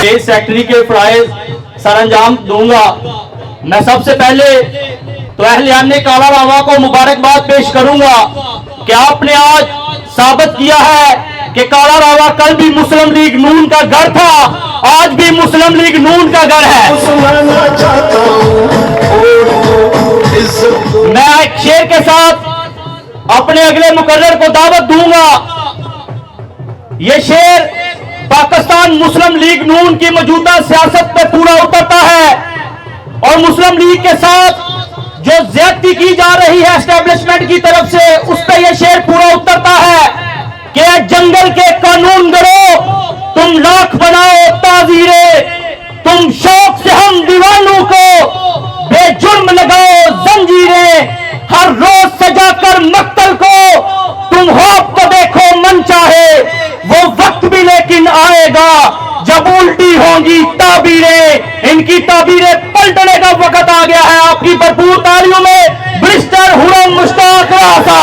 इस सेक्रेटरी के फराइज सरअंजाम दूंगा। मैं सबसे पहले तो अहलियाने काला रावा को मुबारकबाद पेश करूंगा कि आपने आज साबित किया है कि काला रावा कल भी मुस्लिम लीग नून का घर था, आज भी मुस्लिम लीग नून का घर है। मैं एक शेर के साथ अपने अगले मुकर्रर को दावत दूंगा। यह शेर पाकिस्तान मुस्लिम लीग नून की मौजूदा सियासत पे पूरा उतरता है और मुस्लिम लीग के साथ जो ज्यादती की जा रही है एस्टेब्लिशमेंट की तरफ से, उस पर यह शेर पूरा उतरता है कि जंगल के कानून गरो, तुम लाख बनाओ ताजीरे, तुम शौक से हम दीवानों को बेजुर्म लगाओ जंजीरें, हर रोज सजाकर मक्तल को तुम होप तो देखो मन चाहे, वो वक्त भी लेकिन आएगा जब उल्टी होंगी ताबीरें, इनकी ताबीरें पलटने का वक्त आ गया है। आपकी भरपूर तालियों में ब्रिस्टर हुरम मुश्ताक राजा।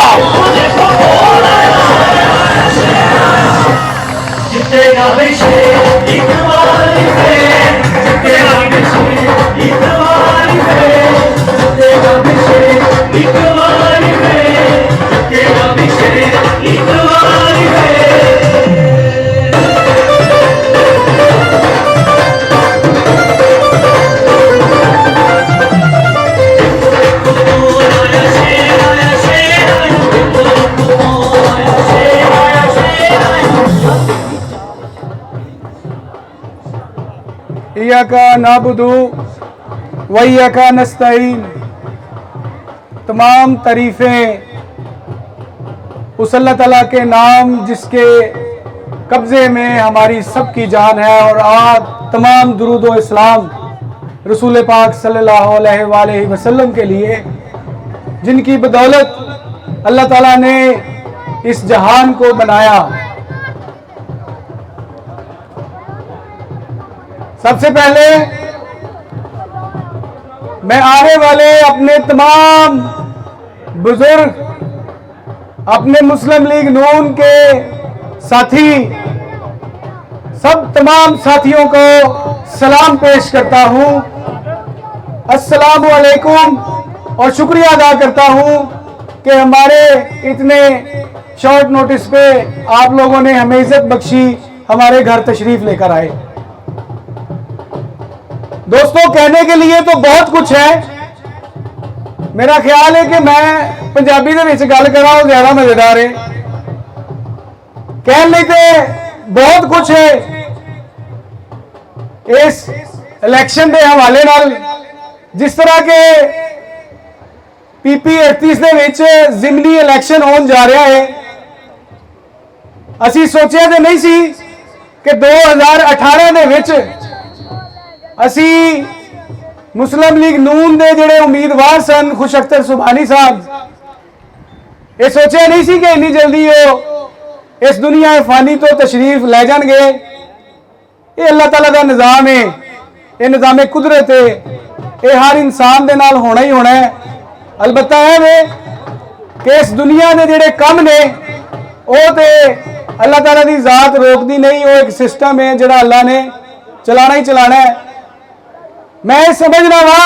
इय्याका नाबुदु व इय्याका नस्तईन। तमाम तारीफ़ें उस अल्लाह ताला के नाम जिसके कब्ज़े में हमारी सबकी जान है, और आज तमाम दुरूद व इस्लाम रसूल पाक सल्लल्लाहु अलैहि वसल्लम के लिए, जिनकी बदौलत अल्लाह ताला ने इस जहान को बनाया। सबसे पहले मैं आने वाले अपने तमाम बुजुर्ग, अपने मुस्लिम लीग नून के साथी, सब तमाम साथियों को सलाम पेश करता हूं, अस्सलामु अलैकुम, और शुक्रिया अदा करता हूं कि हमारे इतने शॉर्ट नोटिस पे आप लोगों ने हमें इज्जत बख्शी, हमारे घर तशरीफ लेकर आए। दोस्तों, कहने के लिए तो बहुत कुछ है। मेरा ख्याल है कि मैं पंजाबी दे विच गल करा वो ज्यादा मजेदार है। कहने तो बहुत कुछ है इस इलेक्शन के हवाले नाल। जिस तरह के PP 38 दे विच जिमनी इलेक्शन होने जा रहा है, असी सोचा तो नहीं सी कि 2018 दे विच असी मुस्लिम लीग नून दे जिहड़े उम्मीदवार सन खुश अख्तर सुभानी साहब, ये सोचा नहीं सी कि इन्नी जल्दी वो इस दुनिया फानी तो तशरीफ लै जाएंगे। ये अल्लाह ताला का निज़ाम है, ये निज़ाम कुदरत है, ये हर इंसान दे नाल होना ही होना है। अलबत्ता है कि इस दुनिया के जिहड़े कम ने वो तो अल्लाह ताला की जात रोकती नहीं, वो एक सिस्टम है जिहड़ा अल्लाह ने चलाना ही चलाना है। मैं समझना वा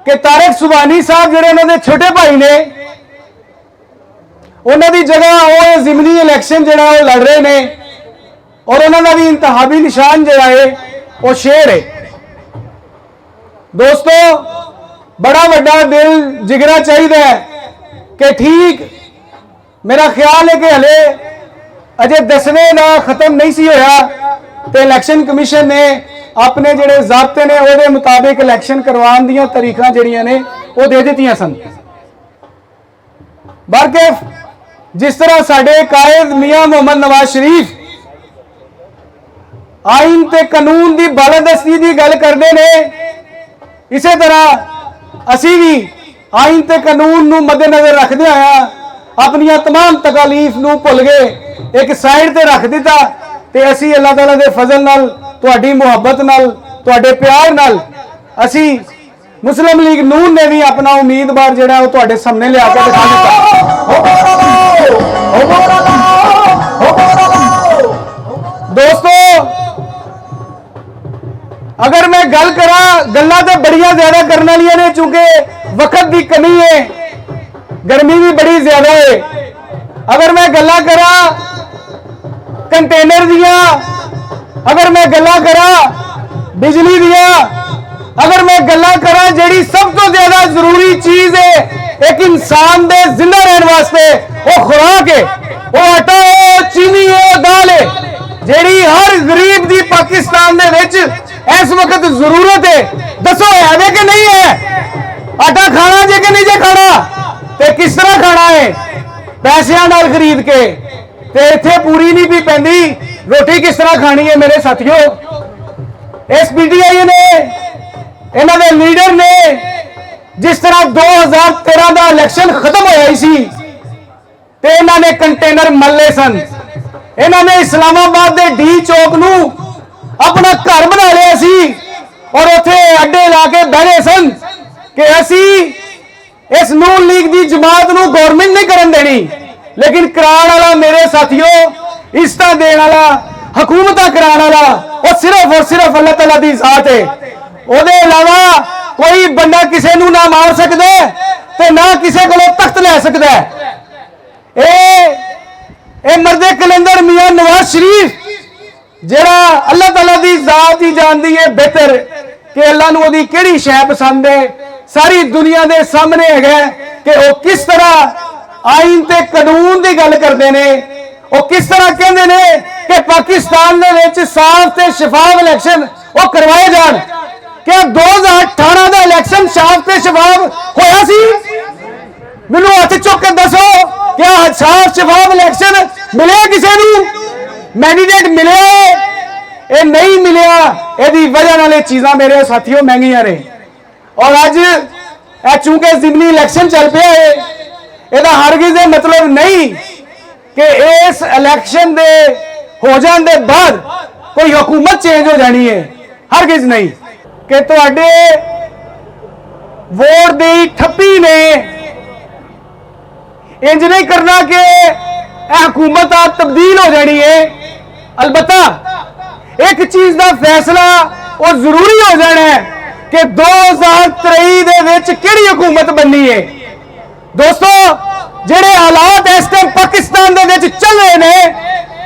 कि तारिक सुभानी साहब जिहड़े उन्होंने छोटे भाई ने, उन्होंने जगह वो जिमनी इलेक्शन जिहड़ा वो लड़ रहे ने, और उन्होंने भी इंतहाबी निशान जिहड़ा है वो शेर है। दोस्तों, बड़ा वड्डा दिल जिगरा चाहिए कि ठीक, मेरा ख्याल है कि हले अजे 10वें ना खत्म नहीं सी होया तो इलेक्शन कमीशन ने अपने जिहड़े ज़ाब्ते ने उहदे मुताबिक इलेक्शन करवाने दी तरीकां जिहड़ियां ने वो दे दित्तियां सन। बरके जिस तरह साडे कायद मियां मोहम्मद नवाज शरीफ आइन ते कानून की बालादस्ती की गल करते ने, इसे तरह असी भी आइन ते कानून नूं मद्देनजर रखदे होया अपनियां तमाम तकालीफ नूं भुल गए, एक साइड ते रख दिता, ते असी अल्लाह ताला दे फजल नाल, तुहाडी मुहब्बत नाल, तुहाडे प्यार नाल, असी मुस्लिम लीग नून ने भी अपना उम्मीदवार जिहड़ा वो तुहाडे सामने लिया के दिखा दिता। दोस्तों, अगर मैं गल करा, गल्लां तो बड़ियां ज्यादा करने वालियां ने, चूंकि वक्त की कमी है, गर्मी भी बड़ी ज्यादा है। अगर मैं गल्लां करा कंटेनर दिया, अगर मैं गल्लां करा बिजली दिया, अगर मैं गल्लां करा जेड़ी सब तो ज्यादा जरूरी चीज है एक इंसान दे जिंदा रहने वास्ते, वो खुराक है, वो आटा है, चीनी है, दाल है, जेड़ी हर गरीब दी पाकिस्तान दे विच इस वक्त जरूरत है। दसो है कि नहीं है? आटा खाना जे कि नहीं जे खाना, ते किस तरह खाना है? पैसों नाल खरीद के, ते इत्थे पूरी नहीं भी पैंदी, रोटी किस तरह खानी है मेरे साथियों? इस पीटीआई ने, इन्हां दे लीडर ने, जिस तरह 2013 का इलेक्शन खत्म होया सी ते इन्हां ने कंटेनर मल्ले सन, इन्हां ने इस्लामाबाद के डी चौक नू अपना घर बना लिया सी और उथे अड्डे ला के बैठे सन कि असी इस नून लीग की जमात नू गवर्नमेंट नहीं करन देनी, लेकिन कराने वाला मेरे साथियों, इज्जत देने वाला, हुकूमत कराने वाला वो सिर्फ और सिर्फ अल्लाह तआला दी जात है। ਉਹਦੇ इलावा कोई बंदा किसी नू ना मार सकता है ते ना किसी को तख्त ले सकता है। ए मर्दे कलंदर मियां नवाज शरीफ जेड़ा अल्लाह तआला दी जात ही जानदी है बेहतर कि अल्लाह नू ओदी केड़ी शै पसंद है, सारी दुनिया दे सामने है कि वो किस तरह आईन ते कानून की गल करते हैं, वो किस तरह कहते हैं कि पाकिस्तान दे विच साफ ते शफाफ इलेक्शन वो करवाए जान। क्या 2018 का इलेक्शन साफ ते शफाफ होया सी? मैनू हथ चुक के दसो, क्या साफ शफाफ इलेक्शन मिले किसी नू? मैंडेट मिले? ये नहीं मिलिया। यदी वजह नाल चीज़ां मेरे साथियों महंगियां ने। और अज चूंकि जिमनी इलेक्शन चल पिया है, यदा हरगिज़ ये मतलब नहीं कि इस इलेक्शन दे हो जाने के बाद कोई हुकूमत चेंज हो जानी है, हरगिज़ नहीं। कि तुहाडे वोट दी ठप्पी ने इंज नहीं करना कि हुकूमत तब्दील हो जानी है। अलबत्ता एक चीज का फैसला वो जरूरी हो जाना है कि 2023 दे विच किहड़ी हुकूमत बननी है। दोस्तों, जेड़े हालात इस टाइम पाकिस्तान दे विच चल रहे ने,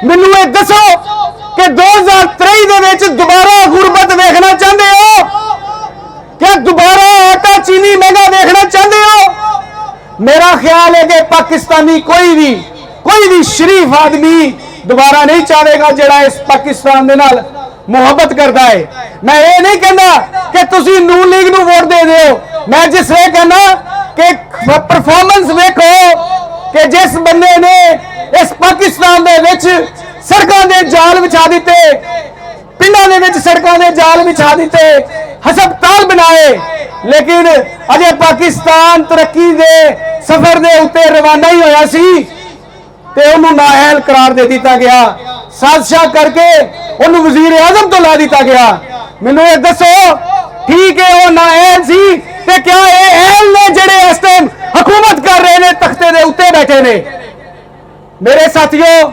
मैनू ये दसो कि 2023 दे विच दोबारा गुरबत देखना चाहते हो? क्या दोबारा आटा चीनी महंगा देखना चाहते हो? मेरा ख्याल है कि पाकिस्तानी कोई भी शरीफ आदमी दोबारा नहीं चाहेगा जेड़ा इस पाकिस्तान दे नाल मुहब्बत करता है। मैं ये नहीं कहना कि तुसी नून लीग नू वोट दे दो, मैं जिस वे कहना कि परफॉर्मेंस देखो कि जिस बंदे ने इस पाकिस्तान दे विच सड़कों के जाल बिछा दिते, पिंडां दे विच सड़कों के जाल बिछा दिते, हस्पताल बनाए, लेकिन अजे पाकिस्तान तरक्की दे सफर दे उत्ते रवाना ही होया सी ते उन्होंने नाअहल करार दे दिता गया, साजिशा करके उन्होंने वजीर आजम तो ला दिता गया। मैनू ये दसो, ठीक है वो नाअहल सी ते क्या ये अहल ने जेड़े इस टाइम हुकूमत कर रहे ने तख्ते दे उत्ते बैठे ने? मेरे साथियों,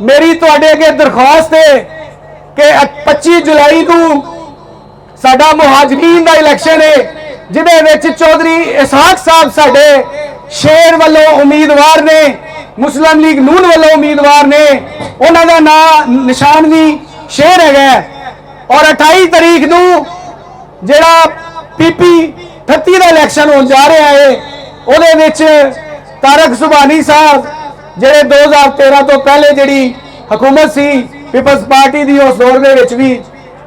मेरी तुहाडे अगे दरख्वास्त है कि 25 जुलाई को साडा मुहाजिरीन दा इलेक्शन है, जिहदे विच चौधरी इसहाक साहब साडे शेर वालों उम्मीदवार ने, मुस्लिम लीग नून वालों उम्मीदवार ने, उन्हां दा नाम निशान भी शेर है। और 28 तारीख नू जिहड़ा PP 38 का इलेक्शन होने जा रहा है, उहदे विच तारक सुभानी साहब जिहड़े 2013 तो पहले जिहड़ी हुकूमत सी पीपल्स पार्टी दी, उस दौर दे विच भी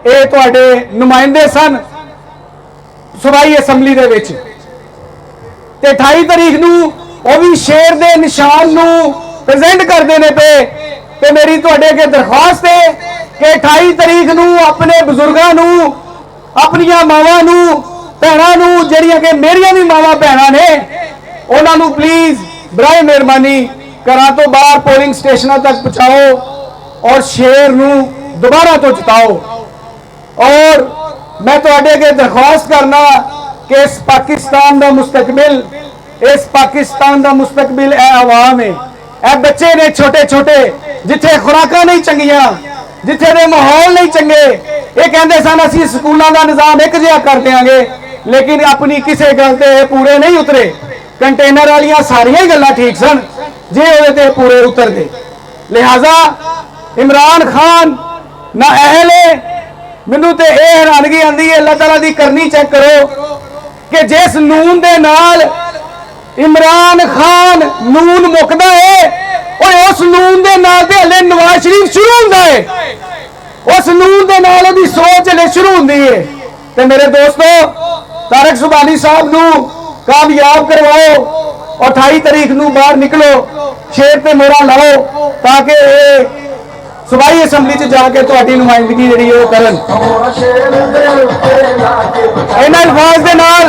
ये तुहाडे नुमाइंदे सन सूबाई असैंबली दे विच। ते 28 तारीख नू वो भी शेर दे निशान नू प्रेजेंट करते हैं पे। ते मेरी तुहाडे अगे दरख्वास्त है कि 28 तारीख नू अपने बुजुर्गों नू, अपनियां मावां नू, भैणां नू, जिहड़ियां कि मेरियां भी मावां भैणां ने, उन्हां नू प्लीज बराए मेहरबानी घरां तो बाहर पोलिंग स्टेशनों तक पहुंचाओ और शेर नू दोबारा तो जिताओ। और मैं तुहाडे अगे दरख्वास्त करना कि इस पाकिस्तान का मुस्तकबिल, इस पाकिस्तान का मुस्तकबिल ए आवाम है, ए बच्चे ने छोटे छोटे, जिथे खुराकां नहीं चंगियां, जिथे दे माहौल नहीं चंगे, ਇਹ ਕਹਿੰਦੇ ਸਨ ਅਸੀਂ ਸਕੂਲਾਂ ਦਾ ਨਿਜ਼ਾਮ ਇੱਕ ਜਿਹਾ ਕਰ ਦਿਆਂਗੇ, ਲੇਕਿਨ ਆਪਣੀ ਕਿਸੇ ਗੱਲ ਤੇ ਇਹ ਪੂਰੇ ਨਹੀਂ ਉਤਰੇ। ਕੰਟੇਨਰ ਵਾਲੀਆਂ ਸਾਰੀਆਂ ਹੀ ਗੱਲਾਂ ਠੀਕ ਸਨ ਜੇ ਉਹਦੇ ਤੇ ਪੂਰੇ ਉਤਰਦੇ। ਲਿਹਾਜ਼ਾ इमरान खान ना अहले मैनू ते यह हैरानगी आती है अल्लाह ताला दी करनी चेक करो कि जिस नून दे नाल इमरान खान नून मुकदा है और उस नून दे नाल ते हले नवाज शरीफ शुरू हुंदा है, उस नून दे नाल ओदी सोच हले शुरू हुंदी है। ते मेरे दोस्तों तारक सुभानी साहब नू कामयाब करवाओ, 28 तारीख नू बाहर निकलो, शेर ते मोहरा लाओ ताकि सूबाई असैम्बली च जाके तुहाडी नुमाइंदगी जिहड़ी ओह करन। इन्हां अल्फाज दे नाल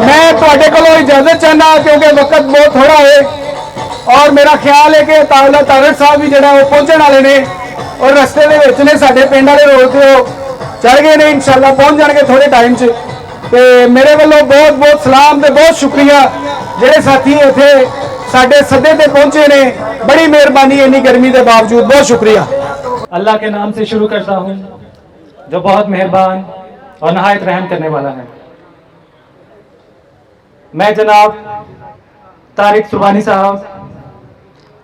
मैं तुहाडे कोलों इजाजत चाहना क्योंकि वक्त बहुत थोड़ा है और मेरा ख्याल है कि तावला तारक साहब भी जिहड़ा ओह पहुंचण वाले ने और रस्ते दे विच ने साडे पिंड वाले रोड ते ओह चढ़ गए ने, इंशाअल्लाह पहुंच जाणगे थोड़े टाइम च। ते मेरे वालों बहुत बहुत सलाम ते बहुत शुक्रिया जिहड़े साथी इत्थे साडे सदे ते पहुंचे ने, बड़ी मेहरबानी इन्नी गर्मी के बावजूद, बहुत शुक्रिया। अल्लाह के नाम से शुरू करता हूँ जो बहुत मेहरबान और नहायत रहम करने वाला है। मैं जनाब तारिक सुभानी साहब,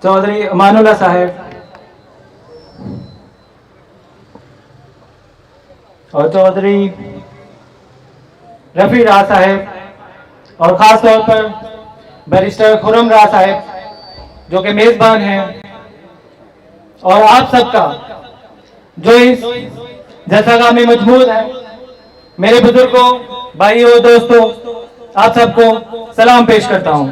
चौधरी अमानुल्लाह साहब और चौधरी रफ़ी राज साहब और ख़ास तौर पर बैरिस्टर खुर्रम राज साहब जो कि मेज़बान हैं, और आप सबका जो इस जलसागाह में मौजूद है, मेरे बुजुर्गों, भाइयों, दोस्तों, आप सबको सलाम पेश करता हूं।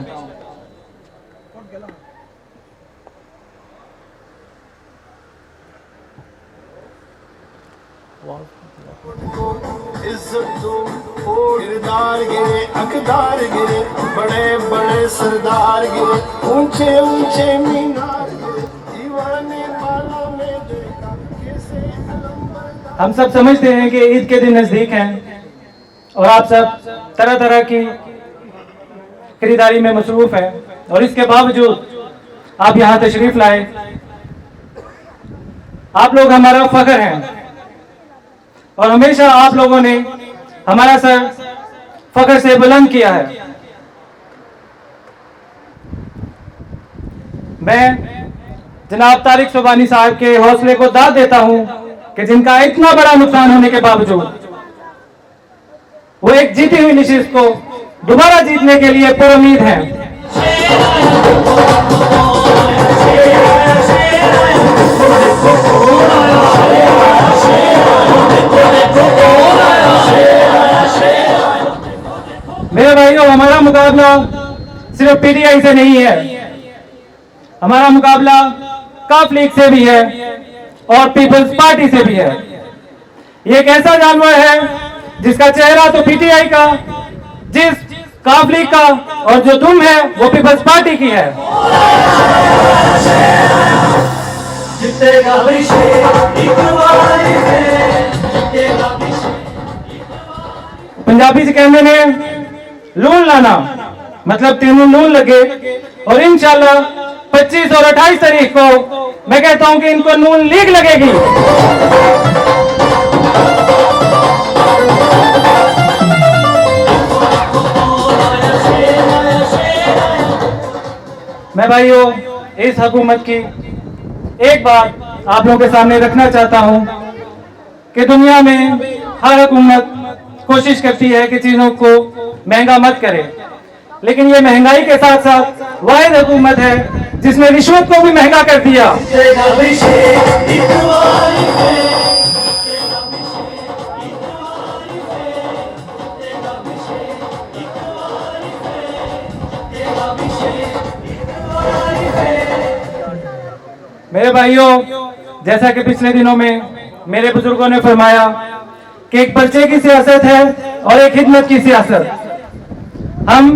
किरदार गिरे, अकदार गिरे, बड़े बड़े सरदार गिरे, ऊंचे ऊंचे मीनार गिरे, दीवाने वालों ने देखा कैसे अलंबर। हम सब समझते हैं कि ईद के दिन नजदीक हैं और आप सब तरह तरह की खरीदारी में मसरूफ हैं, और इसके बावजूद आप यहाँ तशरीफ लाए। आप लोग हमारा फख्र हैं और हमेशा आप लोगों ने हमारा सर फख्र से बुलंद किया है। मैं जनाब तारिक सुभानी साहब के हौसले को दाद देता हूं कि जिनका इतना बड़ा नुकसान होने के बावजूद वो एक जीती हुई नशिस्त को दोबारा जीतने के लिए पुरुम्मीद हैं। मेरे भाइयों, हमारा मुकाबला सिर्फ पीटीआई से नहीं है, हमारा मुकाबला काफ लीग से भी है और पीपल्स पार्टी से भी है। ये एक ऐसा जानवर है जिसका चेहरा तो पीटीआई का, जिस काफ लीग का, और जो दुम है वो पीपल्स पार्टी की है। पंजाबी से कहने ने लून लाना मतलब तीनों लून लगे, और इंशाल्लाह 25 और 28 तारीख को मैं कहता हूं कि इनको नून लीग लगेगी। मैं भाइयों इस हुकूमत की एक बात आप लोगों के सामने रखना चाहता हूं कि दुनिया में हर हुकूमत कोशिश करती है कि चीजों को महंगा मत करे, लेकिन ये महंगाई के साथ साथ वाहिद हुकूमत है जिसने रिश्वत को भी महंगा कर दिया। मेरे भाइयों, जैसा कि पिछले दिनों में मेरे बुजुर्गों ने फरमाया कि एक पर्चे की सियासत है और एक खिदमत की सियासत। हम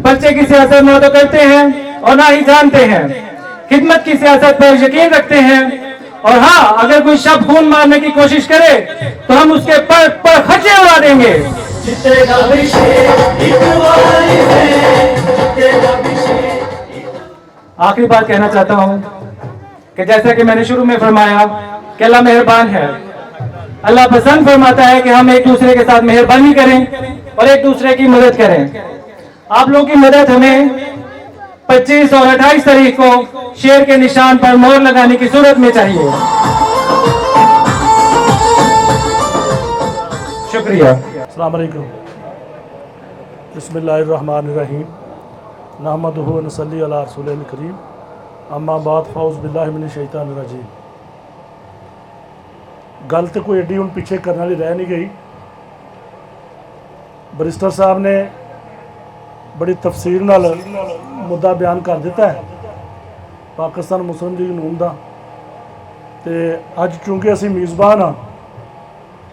पर्चे की सियासत ना तो करते हैं और ना ही जानते हैं, खिदमत की सियासत पर यकीन रखते हैं, और हाँ, अगर कोई शब्द खून मारने की कोशिश करे तो हम उसके पर खच्चे उड़ा देंगे। आखिरी बात कहना चाहता हूं कि जैसा कि मैंने शुरू में फरमाया कि अल्लाह मेहरबान है, अल्लाह पसंद फरमाता है कि हम एक दूसरे के साथ मेहरबानी करें और एक दूसरे की मदद करें। आप लोगों की मदद हमें 25 और 28 तारीख को शेर के निशान पर मोहर लगाने की सूरत में चाहिए। शुक्रिया। अस्सलाम वालेकुम। बिस्मिल्लाहिर्रहमानिर्रहीम। नहमदुहु व नसल्ली अला रसूलिल करीम। अम्मा बाद फ़ौज़ बिल्लाहि मिनश शैतानिर रजीम। गल तो कोई एडी हुण पिछे करने वाली रह नहीं गई। बरिस्टर साहब ने बड़ी तफसील नाल मुद्दा बयान कर दिता है पाकिस्तान मुस्लिम लीग नून का। तो अज चूँकि असी मेज़बान हाँ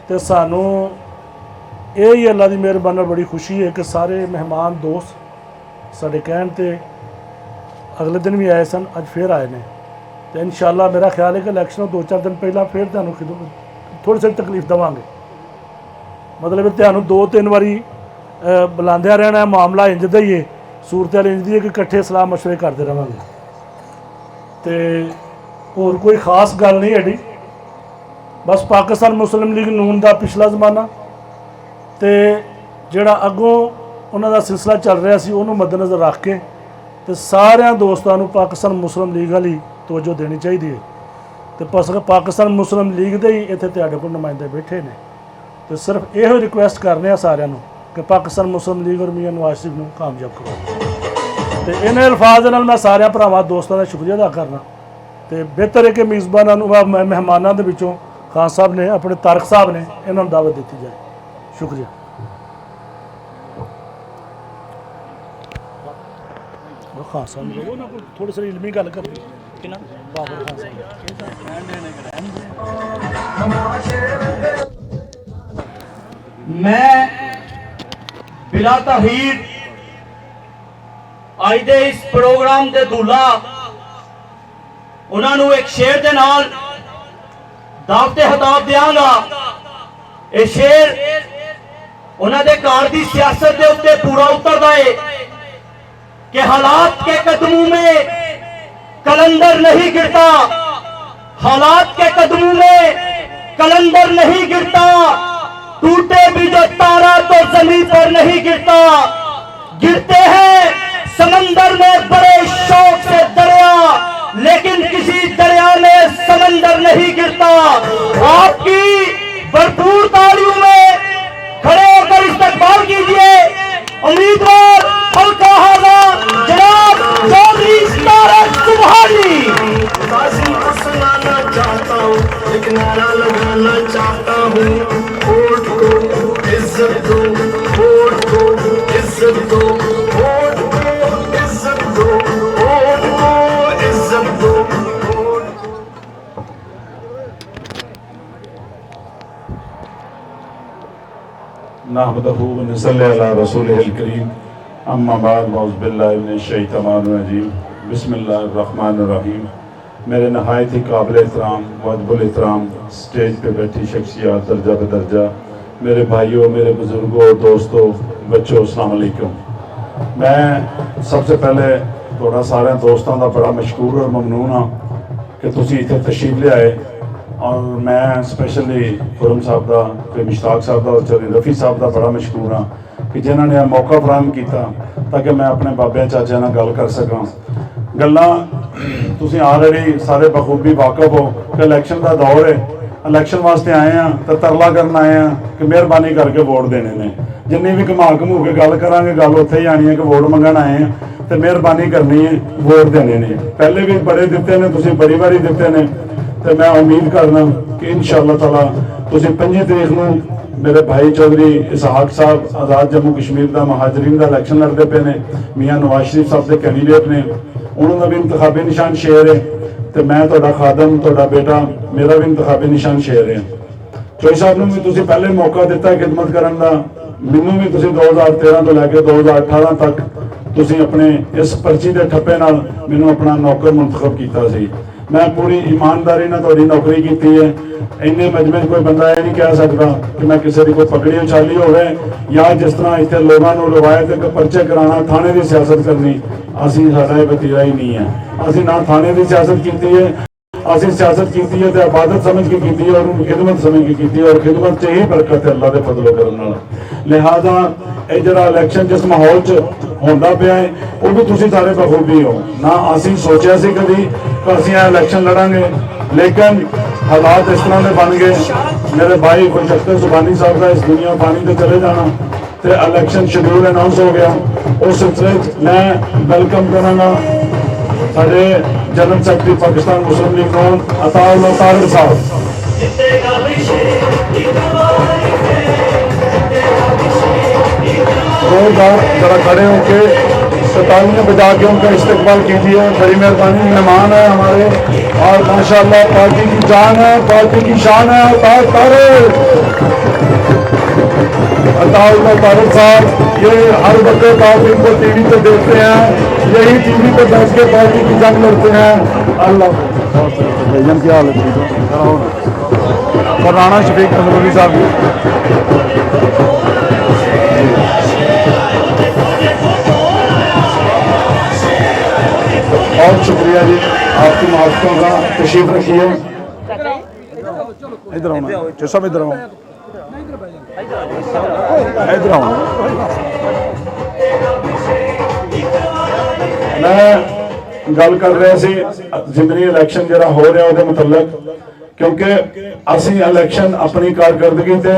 तो सानू यही अल्लाह की मेहरबानी बड़ी खुशी है कि सारे मेहमान दोस्त साढ़े कहण ते अगले दिन भी आए सन, अज फिर आए ने। तो इंशाअल्लाह मेरा ख्याल है कि इलैक्शन 2-4 दिन पहला फिर तुहानू थोड़ी सी तकलीफ देवांगे। मतलब तुहानू 2-3 बारी बुलांदे रहना है। मामला इंज दा ही है, सूरत इंज दी है कि इकट्ठे सलाह मशवरे करते रहेंगे। तो होर कोई खास गल नहीं है। बस पाकिस्तान मुस्लिम लीग नून का पिछला जमाना तो जोड़ा अगों उन्होंने सिलसिला चल रहा सी उन्होंने मद्देनज़र रख के तो सारे दोस्तों को पाकिस्तान मुस्लिम लीग वाली तवज्जो देनी चाहिए है। तो पाकिस्तान मुस्लिम लीग के ही इतने तुहाडे कोल नुमाइंदे बैठे ने। तो सिर्फ यो रिक्वेस्ट करने आ सारिਆਂ ਨੂੰ कि पाकिस्तान मुस्लिम लीग और मियां नवाज शरीफ को कामयाब करो। तो इन अल्फाज नाल मैं सारे भरावां दोस्तों का शुक्रिया अदा करना। तो बेहतर है कि मेज़बानों मेहमानों के विचों खान साहब ने अपने तारक साहब ने इन्होंने दावत दी जाए। शुक्रिया। खान साहब थोड़ी सी इलमी गल कर बाबर खान साहब। मैं बिला तहीर अज दे इस प्रोग्राम के दूल्हा उन्होंने एक शेर के नाल दावते खिताब देंगा। ये शेर उन्होंने घर की सियासत के उत्ते पूरा उतरता है कि हालात के कदमों में कलंदर नहीं गिरता, हालात के कदमों में कलंदर नहीं गिरता, टूटे भी जो तारा तो जमीन पर नहीं गिरता, गिरते हैं समंदर में बड़े शौक से दरिया, लेकिन किसी दरिया में समंदर नहीं गिरता। आपकी भरपूर तालियों में खड़े होकर इस्तकबाल कीजिए उम्मीदवार हल्का हाजा जनाब चौधरी तारक सुबहानी। काजी को सुनाना चाहता हूँ, एक नारा लगाना चाहता हूँ, वोट को इज्जत दो, वोट को इज्जत दो, वोट को इज्जत दो, वोट को इज्जत दो, वोट को। नहमदुहु व नसल्ली अला रसूलिल करीम। अम्मा बाद औज़ बिल्लाहि मिनश शैतानिर रजीम। बिस्मिल्लाहिर्रहमानिर्रहीम। मेरे नहायत ही काबिल एहतराम वाजिबुल एहतराम स्टेज पे बैठी शख्सियत दर्जा बदर्जा मेरे भाइयों, मेरे बुजुर्गों, दोस्तों, बच्चों, अस्सलाम वालेकुम। मैं सबसे पहले थोड़ा सारे दोस्तों का बड़ा मशकूर और ममनून हाँ कि तुसी इत्थे तशरीफ ले आए। और मैं स्पैशली खुरम साहब का, फिर मुश्ताक साहब का और चौधरी रफ़ी साहब का बड़ा मशकूर हाँ कि जिन्होंने यह मौका फराहम किया ताकि मैं अपने बाबे चाचा नाल गल कर सकां। गल्लां तुसीं ऑलरेडी सारे बखूबी वाकफ हो कि इलैक्शन का दौर है, इलैक्शन वास्ते आए हैं तो तरला करना आए हैं कि मेहरबानी करके वोट देने ने। जिन्नी भी घुमा घमू के गल करांगे गल उत्थे ही आनी है कि वोट मंगण आए हैं तो मेहरबानी करनी है, वोट देने ने। पहले भी बड़े दिते ने, तुसीं बड़ी बारी दिते ने। तो मैं उम्मीद करना कि इंशाअल्लाह ताला तुसीं 25 तरीक नूं मेरे भाई चौधरी इसहाक साहब आज़ाद जम्मू कश्मीर का महाजरीन का इलैक्शन लड़ते पे ने, मियाँ नवाज शरीफ साहब के कैंडीडेट ने, उन्होंने भी इंतखाबी निशान शेर है। तो मैं तुहाडा खादम, तुहाडा बेटा, मेरा भी इंतखाबी निशान शेर है। चौधरी साहब ने भी तुसीं पहले मौका दिता है खिदमत करने का, मैनूं भी तुसीं 2013 तो लैके 2018 तक तुसीं अपने इस पर्ची के ठप्पे नाल मैनूं अपना नौकर मुंतखब किया सी। मैं पूरी ईमानदारी नाल तुहाडी नौकरी की है। इन्ने मजमे कोई बंदा यह नहीं कह सकता कि मैं किसी की कोई पगड़ी उछाली होवे या जिस तरह इतने लोगों को रवायत पर्चे कराना, थाने की सियासत करनी, असी साडा ये वतीरा ही नहीं है। असी ना थाने की सियासत की है ਅਸੀਂ ਸਿਆਸਤ ਕੀਤੀ ਹੈ ਤੇ ਇਬਾਦਤ ਸਮਝ ਕੇ ਕੀਤੀ ਹੈ, ਉਹਨੂੰ ਖਿਦਮਤ ਸਮਝ ਕੇ ਕੀਤੀ ਹੈ, ਔਰ ਖਿਦਮਤ 'ਚ ਹੀ ਬਰਕਤ ਹੈ ਅੱਲਾਹ ਦੇ ਫਜ਼ਲ ਕਰਮ ਨਾਲ। ਲਿਹਾਜ਼ਾ ਇਹ ਜਿਹੜਾ ਇਲੈਕਸ਼ਨ ਜਿਸ ਮਾਹੌਲ 'ਚ ਹੁੰਦਾ ਪਿਆ ਹੈ ਉਹ ਵੀ ਤੁਸੀਂ ਸਾਰੇ ਬਖੂਬੀ ਹੋ। ਨਾ ਅਸੀਂ ਸੋਚਿਆ ਸੀ ਕਦੀ ਕਿ ਅਸੀਂ ਇਹ ਇਲੈਕਸ਼ਨ ਲੜਾਂਗੇ, लेकिन हालात इस तरह के बन गए। मेरे भाई खुशअख्तर सुभानी साहब का इस दुनिया पानी से चले जाना तो इलैक्शन शेड्यूल अनाउंस हो गया। उस सिलसिले मैं वेलकम करांगा साडे जनरल सैकटरी पाकिस्तान मुस्लिम लीग नून अताउल्लाह तारिक साहब। जोरदार जरा खड़े होकर तालियां बजा के उनका इस्तकबाल कीजिए, बड़ी मेहरबानी। मेहमान है हमारे और माशाल्लाह पार्टी की जान है, पार्टी की शान है। अताउल्लाह तारिक साहब ये हर वक्त आप इनको टीवी पे देखते हैं, यही टीवी पे बैठ के पार्टी की जंग लड़ते हैं। अल्लाह की हालत और राणा शफीक नजरुल्ली साहब बहुत शुक्रिया जी आपकी मुआवजों का। तशरीफ रखिए, इधर आओ जो सब इधर आओ, इधर आओ। मैं गल कर रहा सी जिमनी इलैक्शन जरा हो रहा उसके मुतलक, क्योंकि असी इलैक्शन अपनी कारकर्दगी ते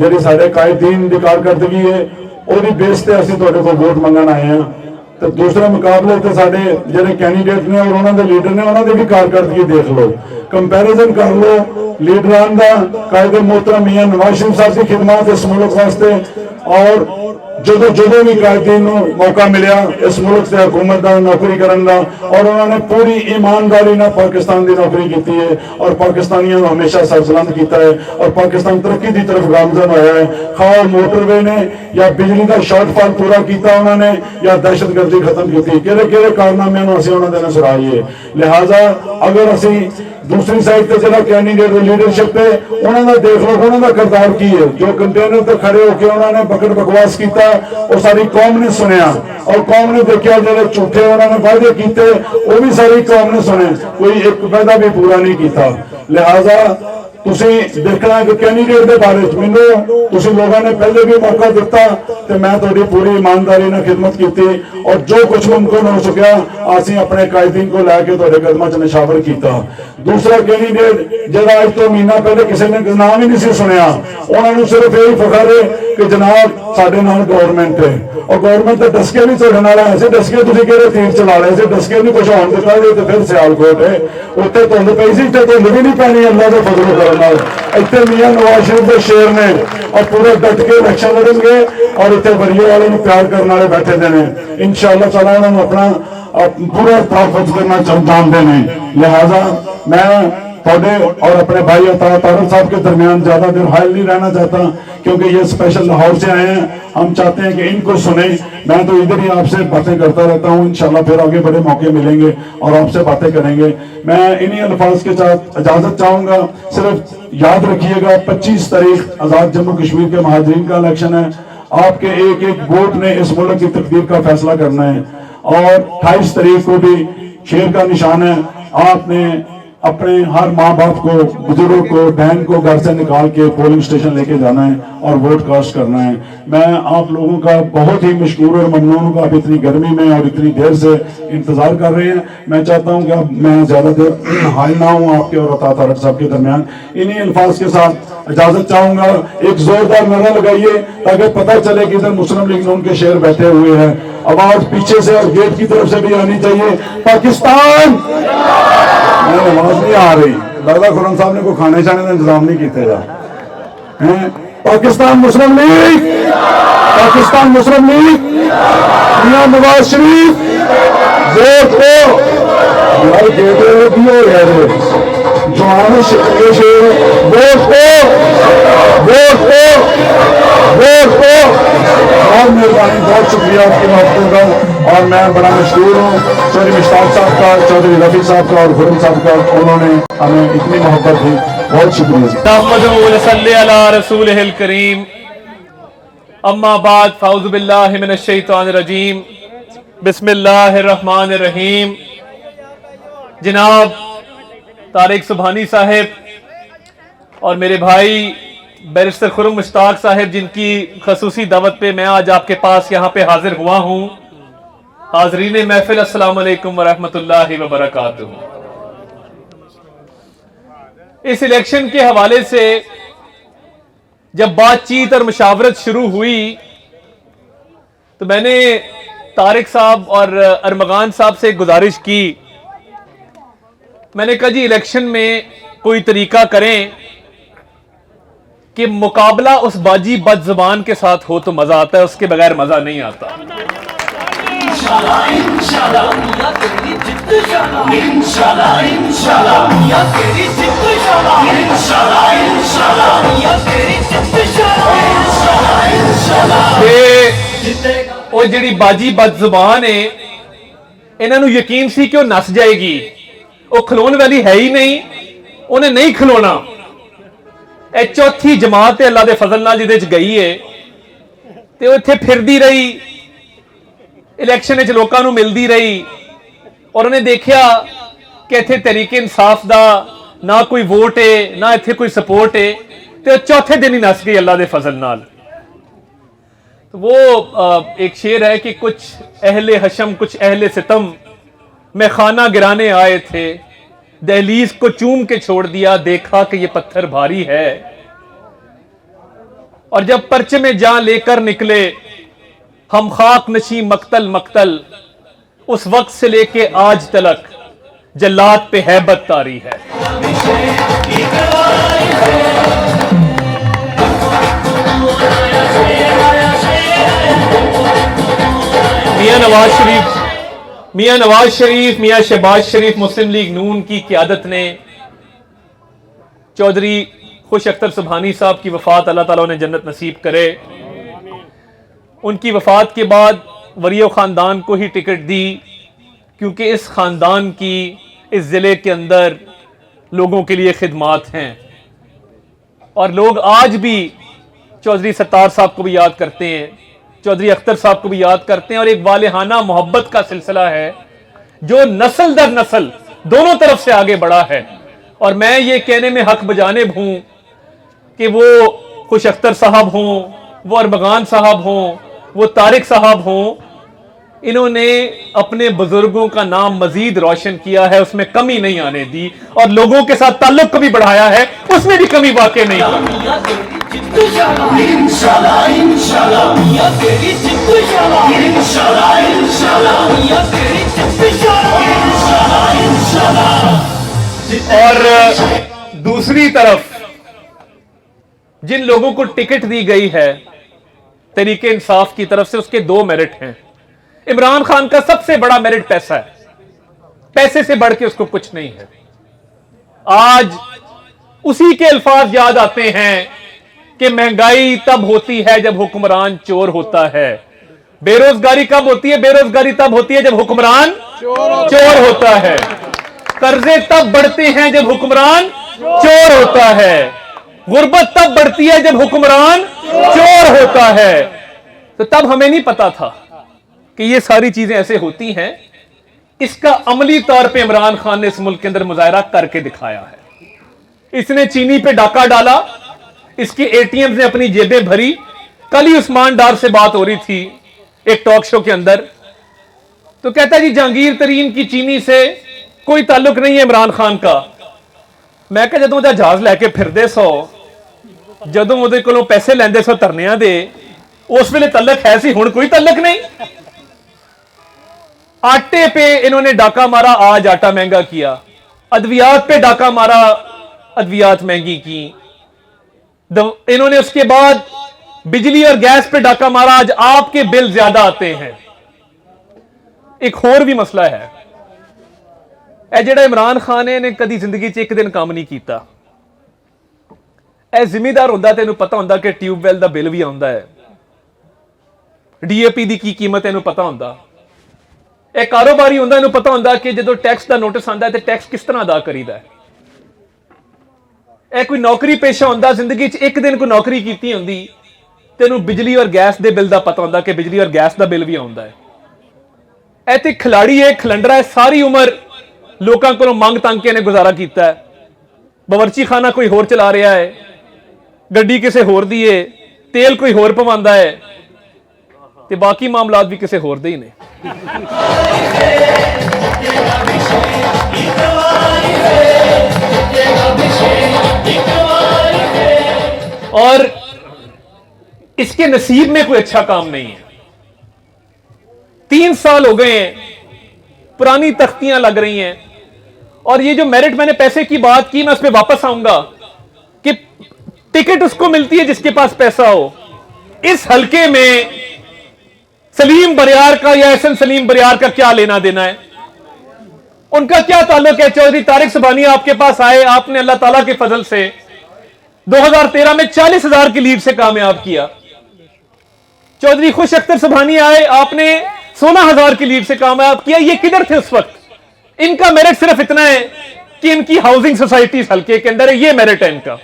जी साढ़े कायदीन की कारकर्दगी है वो बेस से असी तुहाडे कोल वोट मंगन आए हैं। तो दूसरे मुकाबले तो साढ़े जो कैंडीडेट ने और उन्होंने लीडर ने उन्होंने भी कारकर्दगी देख लो, कंपैरिजन कर लो लीडरान का। कायदे मोहतरम मियां नवाज शरीफ साहब की खिदमत इस मुल्क वास्ते और जो भी कायदीन मौका मिले इस मुल्क से हुकूमत का नौकरी करने का, और उन्होंने पूरी ईमानदारी ना पाकिस्तान की नौकरी की है और पाकिस्तानियों को हमेशा सरबुलंद किया है और पाकिस्तान तरक्की की तरफ गामजन होया है। खाओ मोटरवे ने या बिजली का शॉर्टफॉल पूरा किया उन्होंने या दहशतगर्दी खत्म की, कि कारनामे उन्होंने सराहिए। लिहाजा अगर असी दूसरी साइड से जो कैंडीडेट लीडरशिप है उन्होंने देख लो उन्होंने किरदार की है, जो कंटेनर पर खड़े होकर उन्होंने बकड़ बकवास किया वो सारी कौम ने सुनिया और कौम ने देखा जो झूठे उन्होंने वादे किए वो भी सारी कौम ने सुने, कोई एक वादा भी पूरा नहीं किया। लिहाजा तुसी देखना कि कैंडीडेट के बारे मैनू तुसी लोगों ने पहले भी मौका दिता तो मैं थोड़ी पूरी ईमानदारी ने खिदमत की और जो कुछ मुमकिन हो सका असी अपने कायदीन को लैके तुहाडे कदमां च निशावर किया। दूसरा कैंडीडेट जिहड़ा अज तो महीना पहले किसी ने नाम ही नहीं सुनिया, उन्होंने सिर्फ यही फखर है कि जनाब साडे नाल गवर्नमेंट है और गवर्नमेंट तो डसके भी तुहाडे नाल है। डसके तुसीं किहड़े तीर चला रहे थे, डसके नहीं कुछ होण दिता तो फिर सियालकोट है उत्थे धुंध पई सी, इत्थे धुंध भी नहीं पैनी अल्लाह दे फजल इतने मियां नवाज शरीफ के शेर ने और पूरे डट के इलेक्शन लड़ेंगे और इतने वरीय वाले प्यार करने वाले बैठे देने इंशाअल्लाह ताला उन्होंने अपना पूरा तहफ़्फ़ुज़ करना जानते हैं। लिहाजा मैं थोड़े और अपने भाई तारिक साहब के दरमियान ज्यादा देर हायल नहीं रहना चाहता क्योंकि ये स्पेशल लाहौर से आए हैं। हम चाहते हैं कि इनको सुने। मैं तो इधर ही आपसे बातें करता रहता हूँ, इंशाल्लाह फिर आगे बड़े मौके मिलेंगे और आपसे बातें करेंगे। मैं इन्हीं अल्फाज के साथ इजाजत चाहूंगा। सिर्फ याद रखिएगा 25 तारीख आजाद जम्मू कश्मीर के महाजरीन का इलेक्शन है। आपके एक एक वोट ने इस मुल्क की तकदीर का फैसला करना है और 28 तारीख को भी शेर का निशान है। आपने अपने हर माँ बाप को, बुजुर्ग को, बहन को घर से निकाल के पोलिंग स्टेशन लेके जाना है और वोट कास्ट करना है। मैं आप लोगों का बहुत ही मशकूर और ममनून हूं आप इतनी गर्मी में और इतनी देर से इंतजार कर रहे हैं। मैं चाहता हूं कि अब मैं ज्यादा देर हायल ना हूं आपके और अता तारिक साहब के दरमियान। इन्हीं अल्फाज के साथ इजाजत चाहूंगा। एक जोरदार नारा लगाइए ताकि पता चले कि इधर मुस्लिम लीग नून के शेर बैठे हुए हैं। आवाज पीछे से और गेट की तरफ से भी आनी चाहिए। पाकिस्तान आवाज नहीं आ रही, लगता खुरम साहब ने कोई खाने शाने का इंतजाम नहीं किया। पाकिस्तान मुस्लिम लीग, पाकिस्तान मुस्लिम लीग, मियां नवाज शरीफ वोट को यार गेट की हो रहा है जवान शेर वोट को वोट को वोट को। बहुत मेहरबानी, बहुत शुक्रिया आपकी बातों का और मैं बड़ा मशहूर हूँ चौधरी मुश्ताक साहब का, चौधरी रफी साहब का और खुरम साहब का। उन्होंने हमें इतनी मोहब्बत दी, बहुत शुक्रिया। रसूलिल करीम अम्मा बाद फ़ाउज़ु बिल्लाहि मिनश शैतानिर रजीम बिस्मिल्लाहिर रहमानिर रहीम। जनाब तारिक सुबहानी साहब और मेरे भाई बैरिस्टर खुर्रम मुश्ताक साहब, जिनकी खसूसी दावत पे मैं आज आपके पास यहाँ पे हाजिर हुआ हूँ। हाजरीन महफिल, अस्सलाम वालेकुम वरहमतुल्लाहि वबरकातुहू। इस इलेक्शन के हवाले से जब बातचीत और मुशावरत शुरू हुई तो मैंने तारिक साहब और अरमगान साहब से गुजारिश की। मैंने कहा जी इलेक्शन में कोई तरीका करें कि मुकाबला उस बाजी बदजुबान के साथ हो तो मजा आता है, उसके बगैर मजा नहीं आता। ਉਹ ਜਿਹੜੀ ਬਾਜੀ ਬਦਜ਼ੁਬਾਨ ਹੈ ਇਹਨਾਂ ਨੂੰ ਯਕੀਨ ਸੀ ਕਿ ਉਹ ਨਸ ਜਾਏਗੀ, ਉਹ ਖਲੋਣ ਵਾਲੀ ਹੈ ਹੀ ਨਹੀਂ, ਉਹਨੇ ਨਹੀਂ ਖਲੋਣਾ। ਇਹ ਚੌਥੀ ਜਮਾਤ ਹੈ ਅੱਲਾ ਦੇ ਫਜ਼ਲ ਨਾਲ ਜਿਹਦੇ ਚ ਗਈ ਹੈ ਤੇ ਉਹ ਇੱਥੇ ਫਿਰਦੀ ਰਹੀ, ਇਲੈਕਸ਼ਨ ਵਿੱਚ ਲੋਕਾਂ ਨੂੰ ਮਿਲਦੀ ਰਹੀ ਔਰ ਉਹਨੇ ਦੇਖਿਆ ਕਿ ਇੱਥੇ ਤਹਿਰੀਕ ਇਨਸਾਫ ਦਾ ਨਾ ਕੋਈ ਵੋਟ ਹੈ ਨਾ ਇੱਥੇ ਕੋਈ ਸਪੋर्ट है ਤੇ ਉਹ ਚੌਥੇ ਦਿਨ ਹੀ ਨਸ ਗਈ ਅੱਲਾ ਦੇ ਫਜ਼ਲ ਨਾਲ। तो वो एक शेर है कि कुछ अहले हशम कुछ अहले सितम में खाना गिराने आए थे, दहलीज को चूम के छोड़ दिया, देखा कि ये पत्थर भारी है। और जब पर्चे में जान लेकर निकले हम खाक नशी मक्तल मक्तल, उस वक्त से लेके आज तलक जल्लाद पे हैबत तारी है। मियां नवाज शरीफ मियां शहबाज शरीफ मुस्लिम लीग नून की क़यादत ने चौधरी खुश अख्तर सुबहानी साहब की वफात अल्लाह ताला उन्हें जन्नत नसीब करे, उनकी वफात के बाद वरियो ख़ानदान को ही टिकट दी, क्योंकि इस ख़ानदान की इस ज़िले के अंदर लोगों के लिए खिदमात हैं और लोग आज भी चौधरी सत्तार साहब को भी याद करते हैं, चौधरी अख्तर साहब को भी याद करते हैं और एक वालिहाना मोहब्बत का सिलसिला है जो नस्ल दर नस्ल दोनों तरफ से आगे बढ़ा है। और मैं ये कहने में हक बजाने हूं कि वो खुश अख्तर साहब हों, वो अरमगान साहब हों, वो तारिक साहब हों, इन्होंने अपने बुजुर्गों का नाम मजीद रोशन किया है, उसमें कमी नहीं आने दी और लोगों के साथ ताल्लुक कभी बढ़ाया है, उसमें भी कमी वाकई नहीं हुई। और दूसरी तरफ जिन लोगों को टिकट दी गई है तहरीक इंसाफ की तरफ से, उसके दो मेरिट हैं। इमरान खान का सबसे बड़ा मेरिट पैसा है, पैसे से बढ़ के उसको कुछ नहीं है। आज उसी के अल्फाज याद आते हैं कि महंगाई तब होती है जब हुक्मरान चोर होता है, बेरोजगारी कब होती है? बेरोजगारी तब होती है जब हुक्मरान चोर होता है, कर्जे तब बढ़ते हैं जब हुक्मरान चोर होता है, गुर्बत तब बढ़ती है जब हुक्मरान चोर होता है। तो तब हमें नहीं पता था कि ये सारी चीजें ऐसे होती हैं। इसका अमली तौर पे इमरान खान ने इस मुल्क के अंदर मुजाहरा करके दिखाया है। इसने चीनी पे डाका डाला, इसके एटीएम ने अपनी जेबें भरी। कल ही उस्मान डार से बात हो रही थी एक टॉक शो के अंदर, तो कहता जी जहांगीर तरीन की चीनी से कोई ताल्लुक नहीं है इमरान खान का। मैं कहा जदों दा जहाज लैके फिरदे सो, जदों उहदे कोलों पैसे लैंदे सो धरनियां दे, उस वेले तल्लक है सी, हुण कोई तल्लक नहीं। आटे पे इन्होंने डाका मारा, आज आटा महंगा किया। अद्वियात पे डाका मारा, अद्वियात महंगी की। इन्होंने उसके बाद बिजली और गैस पे डाका मारा, आज आपके बिल ज्यादा आते हैं। एक होर भी मसला है, ਇਹ ਜਿਹੜਾ इमरान खान है ने कदी जिंदगी च एक दिन काम नहीं किया। ਇਹ ਜ਼ਿਮੀਦਾਰ ਹੁੰਦਾ ਤੈਨੂੰ ਪਤਾ ਹੁੰਦਾ ਕਿ ਟਿਊਬਵੈਲ ਦਾ ਬਿੱਲ ਵੀ ਆਉਂਦਾ ਹੈ, ਡੀਏਪੀ ਦੀ ਕੀ ਕੀਮਤ ਇਹਨੂੰ ਪਤਾ ਹੁੰਦਾ। ਇਹ ਕਾਰੋਬਾਰੀ ਹੁੰਦਾ, ਇਹਨੂੰ ਪਤਾ ਹੁੰਦਾ ਕਿ ਜਦੋਂ ਟੈਕਸ ਦਾ ਨੋਟਿਸ ਆਉਂਦਾ ਹੈ ਤੇ ਟੈਕਸ ਕਿਸ ਤਰ੍ਹਾਂ ਅਦਾ ਕਰੀਦਾ ਹੈ। ਇਹ ਕੋਈ ਨੌਕਰੀ ਪੇਸ਼ਾ ਹੁੰਦਾ, ਜ਼ਿੰਦਗੀ 'ਚ ਇੱਕ ਦਿਨ ਕੋਈ ਨੌਕਰੀ ਕੀਤੀ ਹੁੰਦੀ ਤੈਨੂੰ ਬਿਜਲੀ ਔਰ ਗੈਸ ਦੇ ਬਿੱਲ ਦਾ ਪਤਾ ਹੁੰਦਾ ਕਿ ਬਿਜਲੀ ਔਰ ਗੈਸ ਦਾ ਬਿੱਲ ਵੀ ਆਉਂਦਾ ਹੈ। ਇਹ ਤੇ ਖਿਲਾੜੀ ਹੈ, ਖਲੰਡਰਾ ਹੈ, ਸਾਰੀ ਉਮਰ लोगों को मंग तंग के ने गुजारा किया है। बावर्ची खाना कोई होर चला रहा है, गड्डी किसी होर दी है, तेल कोई होर पवांदा है, ते बाकी मामलात भी किसी होर दे ही ने। और इसके नसीब में कोई अच्छा काम नहीं है। 3 साल हो गए हैं, पुरानी तख्तियां लग रही हैं। और ये जो मेरिट, मैंने पैसे की बात की, मैं उस पर वापस आऊंगा कि टिकट उसको मिलती है जिसके पास पैसा हो। इस हलके में सलीम बरियार का या एहसन सलीम बरियार का क्या लेना देना है? उनका क्या ताल्लुक है? चौधरी तारिक सुबहानी आपके पास आए, आपने अल्लाह ताला के फजल से 2013 में 40,000 की लीड से कामयाब किया। चौधरी खुश अख्तर सुबहानी आए, आपने 16,000 की लीड से कामयाब किया। ये किधर थे उस वक्त? इनका मेरिट सिर्फ इतना है कि इनकी हाउसिंग सोसाइटी हल्के के अंदर है, ये मेरिट है इनका।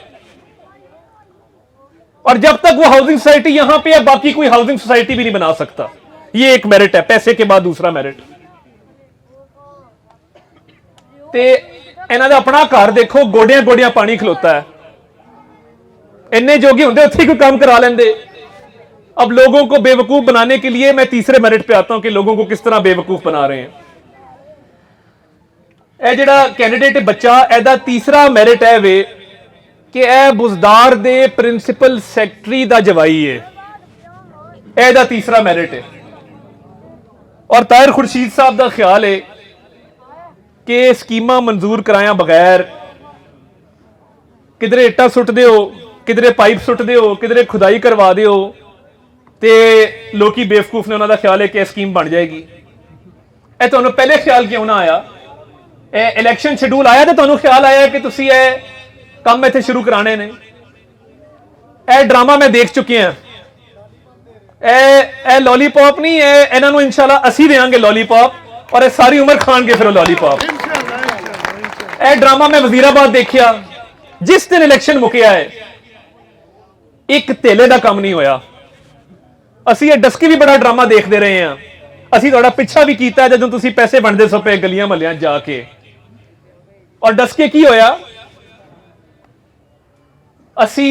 और जब तक वो हाउसिंग सोसाइटी यहां पे है, बाकी कोई हाउसिंग सोसाइटी भी नहीं बना सकता। ये एक मेरिट है, पैसे के बाद दूसरा मेरिट। ते इन्हों का अपना घर देखो, गोडियां गोडियां पानी खलोता है। इन्ने जोगे होंगे उत्थे कोई काम करा लेंदे। अब लोगों को बेवकूफ बनाने के लिए मैं तीसरे मेरिट पे आता हूं कि लोगों को किस तरह बेवकूफ बना रहे हैं। यह जिहड़ा कैंडिडेट बच्चा, एदा तीसरा मेरिट है वे कि यह बुजदार दे प्रिंसिपल सैकटरी दा जवाई है। एदा तीसरा मेरिट है। और ताहिर खुर्शीद साहब का ख्याल है कि स्कीमां मंजूर कराया बगैर किधरे इट्टा सुट दिओ, किधरे पाइप सुट दिओ, किधरे खुदाई करवा दिओ, ते लोकी बेवकूफ ने उन्होंने ख्याल है कि स्कीम बन जाएगी। यह तुहानू पहले ख्याल क्यों ना आया? इलेक्शन शेड्यूल आया तो तुहानू ख्याल आया कि तुसी ये काम इत्थे शुरू कराने ने? यह ड्रामा मैं देख चुके हैं। ए लॉलीपॉप नहीं है, इन्होंने इंशाल्लाह असी देंगे लॉलीपॉप, और ये सारी उम्र खाएंगे फिर लॉलीपॉप। यह ड्रामा मैं वजीराबाद देखिया, जिस दिन इलेक्शन मुकिया है एक तेले का काम नहीं होया। असी ये डस्की भी बड़ा ड्रामा देखते रहे हैं। असी थोड़ा पिछा भी किया जदों तुसी पैसे वंडदे सो पे गलियां महलियां जाके। और डस्के की होया? असी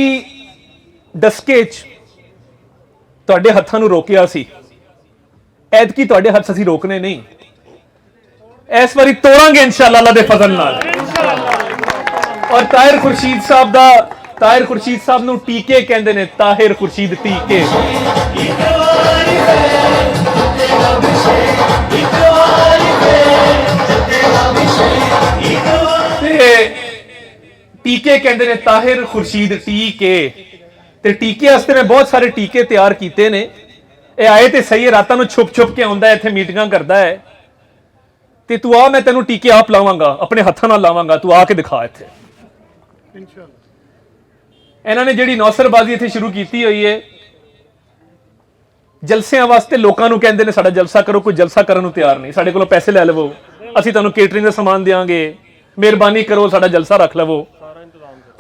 डस्के तुहाडे हत्थां नूं रोकिया सी, ऐतकी तुहाडे हत्थ असी रोकने नहीं। इस बारी तोड़ांगे इंशाअल्लाह अल्लाह दे फजल नाल। और ताहिर खुर्शीद साहब नूं टीके कहंदे ने, ताहिर खुर्शीद टीके। टीके कहंदे ने, ताहिर खुर्शीद टीके। ते टीके वास्ते मैं बहुत सारे टीके तैयार किए ने। ये आए तो सही है, रातां नूं छुप छुप के आउंदा है, इत्थे मीटिंगां करदा है। ते तू आ, मैं तेनों टीके आप लावांगा, अपने हत्थां नाल लावांगा, तू आके दिखा इत्थे। इन्होंने जिहड़ी नौसरबाजी इत्थे शुरू की हुई है, जलसियां वास्ते लोगों को कहते हैं साडा जलसा करो, कोई जलसा करने को तैयार नहीं। साडे कोलों पैसे लै लवो, असीं तुहानूं केटरिंग का समान देंगे, मेहरबानी करो साडा जलसा रख लवो।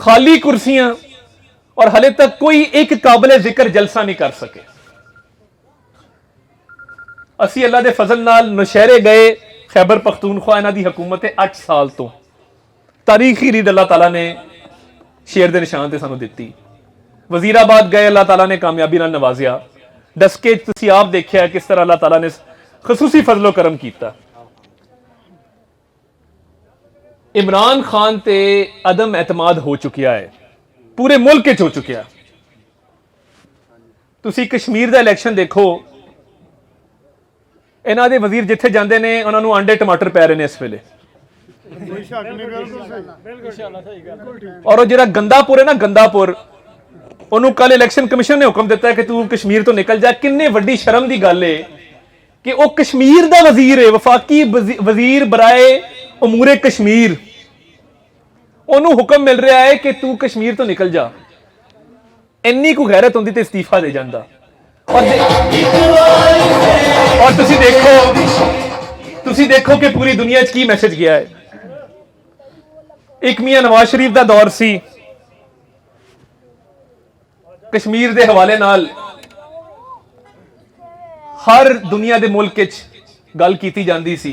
खाली कुर्सियां, और हले तक कोई एक काबिल जिक्र जलसा नहीं कर सके। असी अल्लाह दे फजल नाल नौशहरे गए, खैबर पख्तूनख्वा इन्हां दी हुकूमत है 8 साल तो। तारीखी रीड अल्लाह ताला ने शेर दे निशान ते सानू दित्ती। वजीराबाद गए, अल्लाह ताला ने कामयाबी नाल नवाजिया। डस्के तुसीं आप देखिया किस तरह अल्लाह ताला ने खसूसी फजलो करम किया। इमरान खान ते अदम एतमाद हो चुकिया है, पूरे मुल्क हो चुकिया। तुसीं कश्मीर का इलैक्शन देखो, इन्हां दे वजीर जिथे जाते हैं उन्होंने आंडे टमाटर पै रहे हैं इस वेले। और जो गंदापुर है ना, गंदापुर, उन्होंने कल इलैक्शन कमिशन ने हुक्म दिता है कि तू कश्मीर तो निकल जा। किन्ने वड्डी शर्म की गल है कि वह कश्मीर का वजीर है, वफाकी वजीर बराए उमूरे कश्मीर। उन्होंने हुक्म मिल रहा है कि तू कश्मीर तो निकल जा। इन्नी को गैरत होंदी तो इस्तीफा दे जाता। और तुसी देखो कि पूरी दुनिया की मैसेज गया है। एक मियां नवाज शरीफ का दौर सी, कश्मीर के हवाले नाल हर दुनिया के मुल्क गल की जाती सी।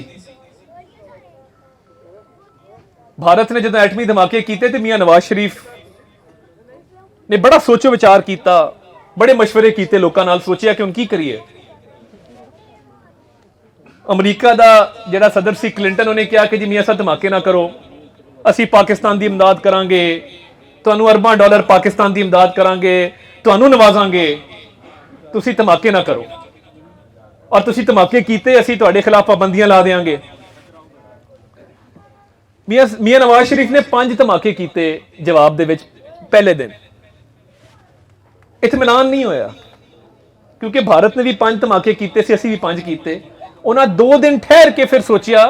ਭਾਰਤ ਨੇ ਜਦੋਂ ਐਟਮੀ ਧਮਾਕੇ ਕੀਤੇ ਤੇ ਮੀਆਂ ਨਵਾਜ਼ ਸ਼ਰੀਫ ਨੇ ਬੜਾ ਸੋਚੋ ਵਿਚਾਰ ਕੀਤਾ, ਬੜੇ ਮਸ਼ਵਰੇ ਕੀਤੇ ਲੋਕਾਂ ਨਾਲ, ਸੋਚਿਆ ਕਿ ਹੁਣ ਕੀ ਕਰੀਏ। ਅਮਰੀਕਾ ਦਾ ਜਿਹੜਾ ਸਦਰ ਸੀ ਕਲਿੰਟਨ, ਉਹਨੇ ਕਿਹਾ ਕਿ ਜੀ ਮੀਆਂ ਸਾਹਿਬ ਧਮਾਕੇ ਨਾ ਕਰੋ, ਅਸੀਂ ਪਾਕਿਸਤਾਨ ਦੀ ਇਮਦਾਦ ਕਰਾਂਗੇ, ਤੁਹਾਨੂੰ ਅਰਬਾਂ ਡਾਲਰ ਪਾਕਿਸਤਾਨ ਦੀ ਇਮਦਾਦ ਕਰਾਂਗੇ, ਤੁਹਾਨੂੰ ਨਵਾਜ਼ਾਂਗੇ, ਤੁਸੀਂ ਧਮਾਕੇ ਨਾ ਕਰੋ। ਔਰ ਤੁਸੀਂ ਧਮਾਕੇ ਕੀਤੇ, ਅਸੀਂ ਤੁਹਾਡੇ ਖਿਲਾਫ ਪਾਬੰਦੀਆਂ ਲਾ ਦੇਵਾਂਗੇ। ਮੀਆਂ ਨਵਾਜ਼ ਸ਼ਰੀਫ ਨੇ 5 ਧਮਾਕੇ ਕੀਤੇ ਜਵਾਬ ਦੇ ਵਿੱਚ ਪਹਿਲੇ ਦਿਨ। ਇਤਮਾਨ ਨਹੀਂ ਹੋਇਆ ਕਿਉਂਕਿ ਭਾਰਤ ਨੇ ਵੀ 5 ਧਮਾਕੇ ਕੀਤੇ ਸੀ, ਅਸੀਂ ਵੀ 5 ਕੀਤੇ। ਉਹਨਾਂ 2 ਦਿਨ ਠਹਿਰ ਕੇ ਫਿਰ ਸੋਚਿਆ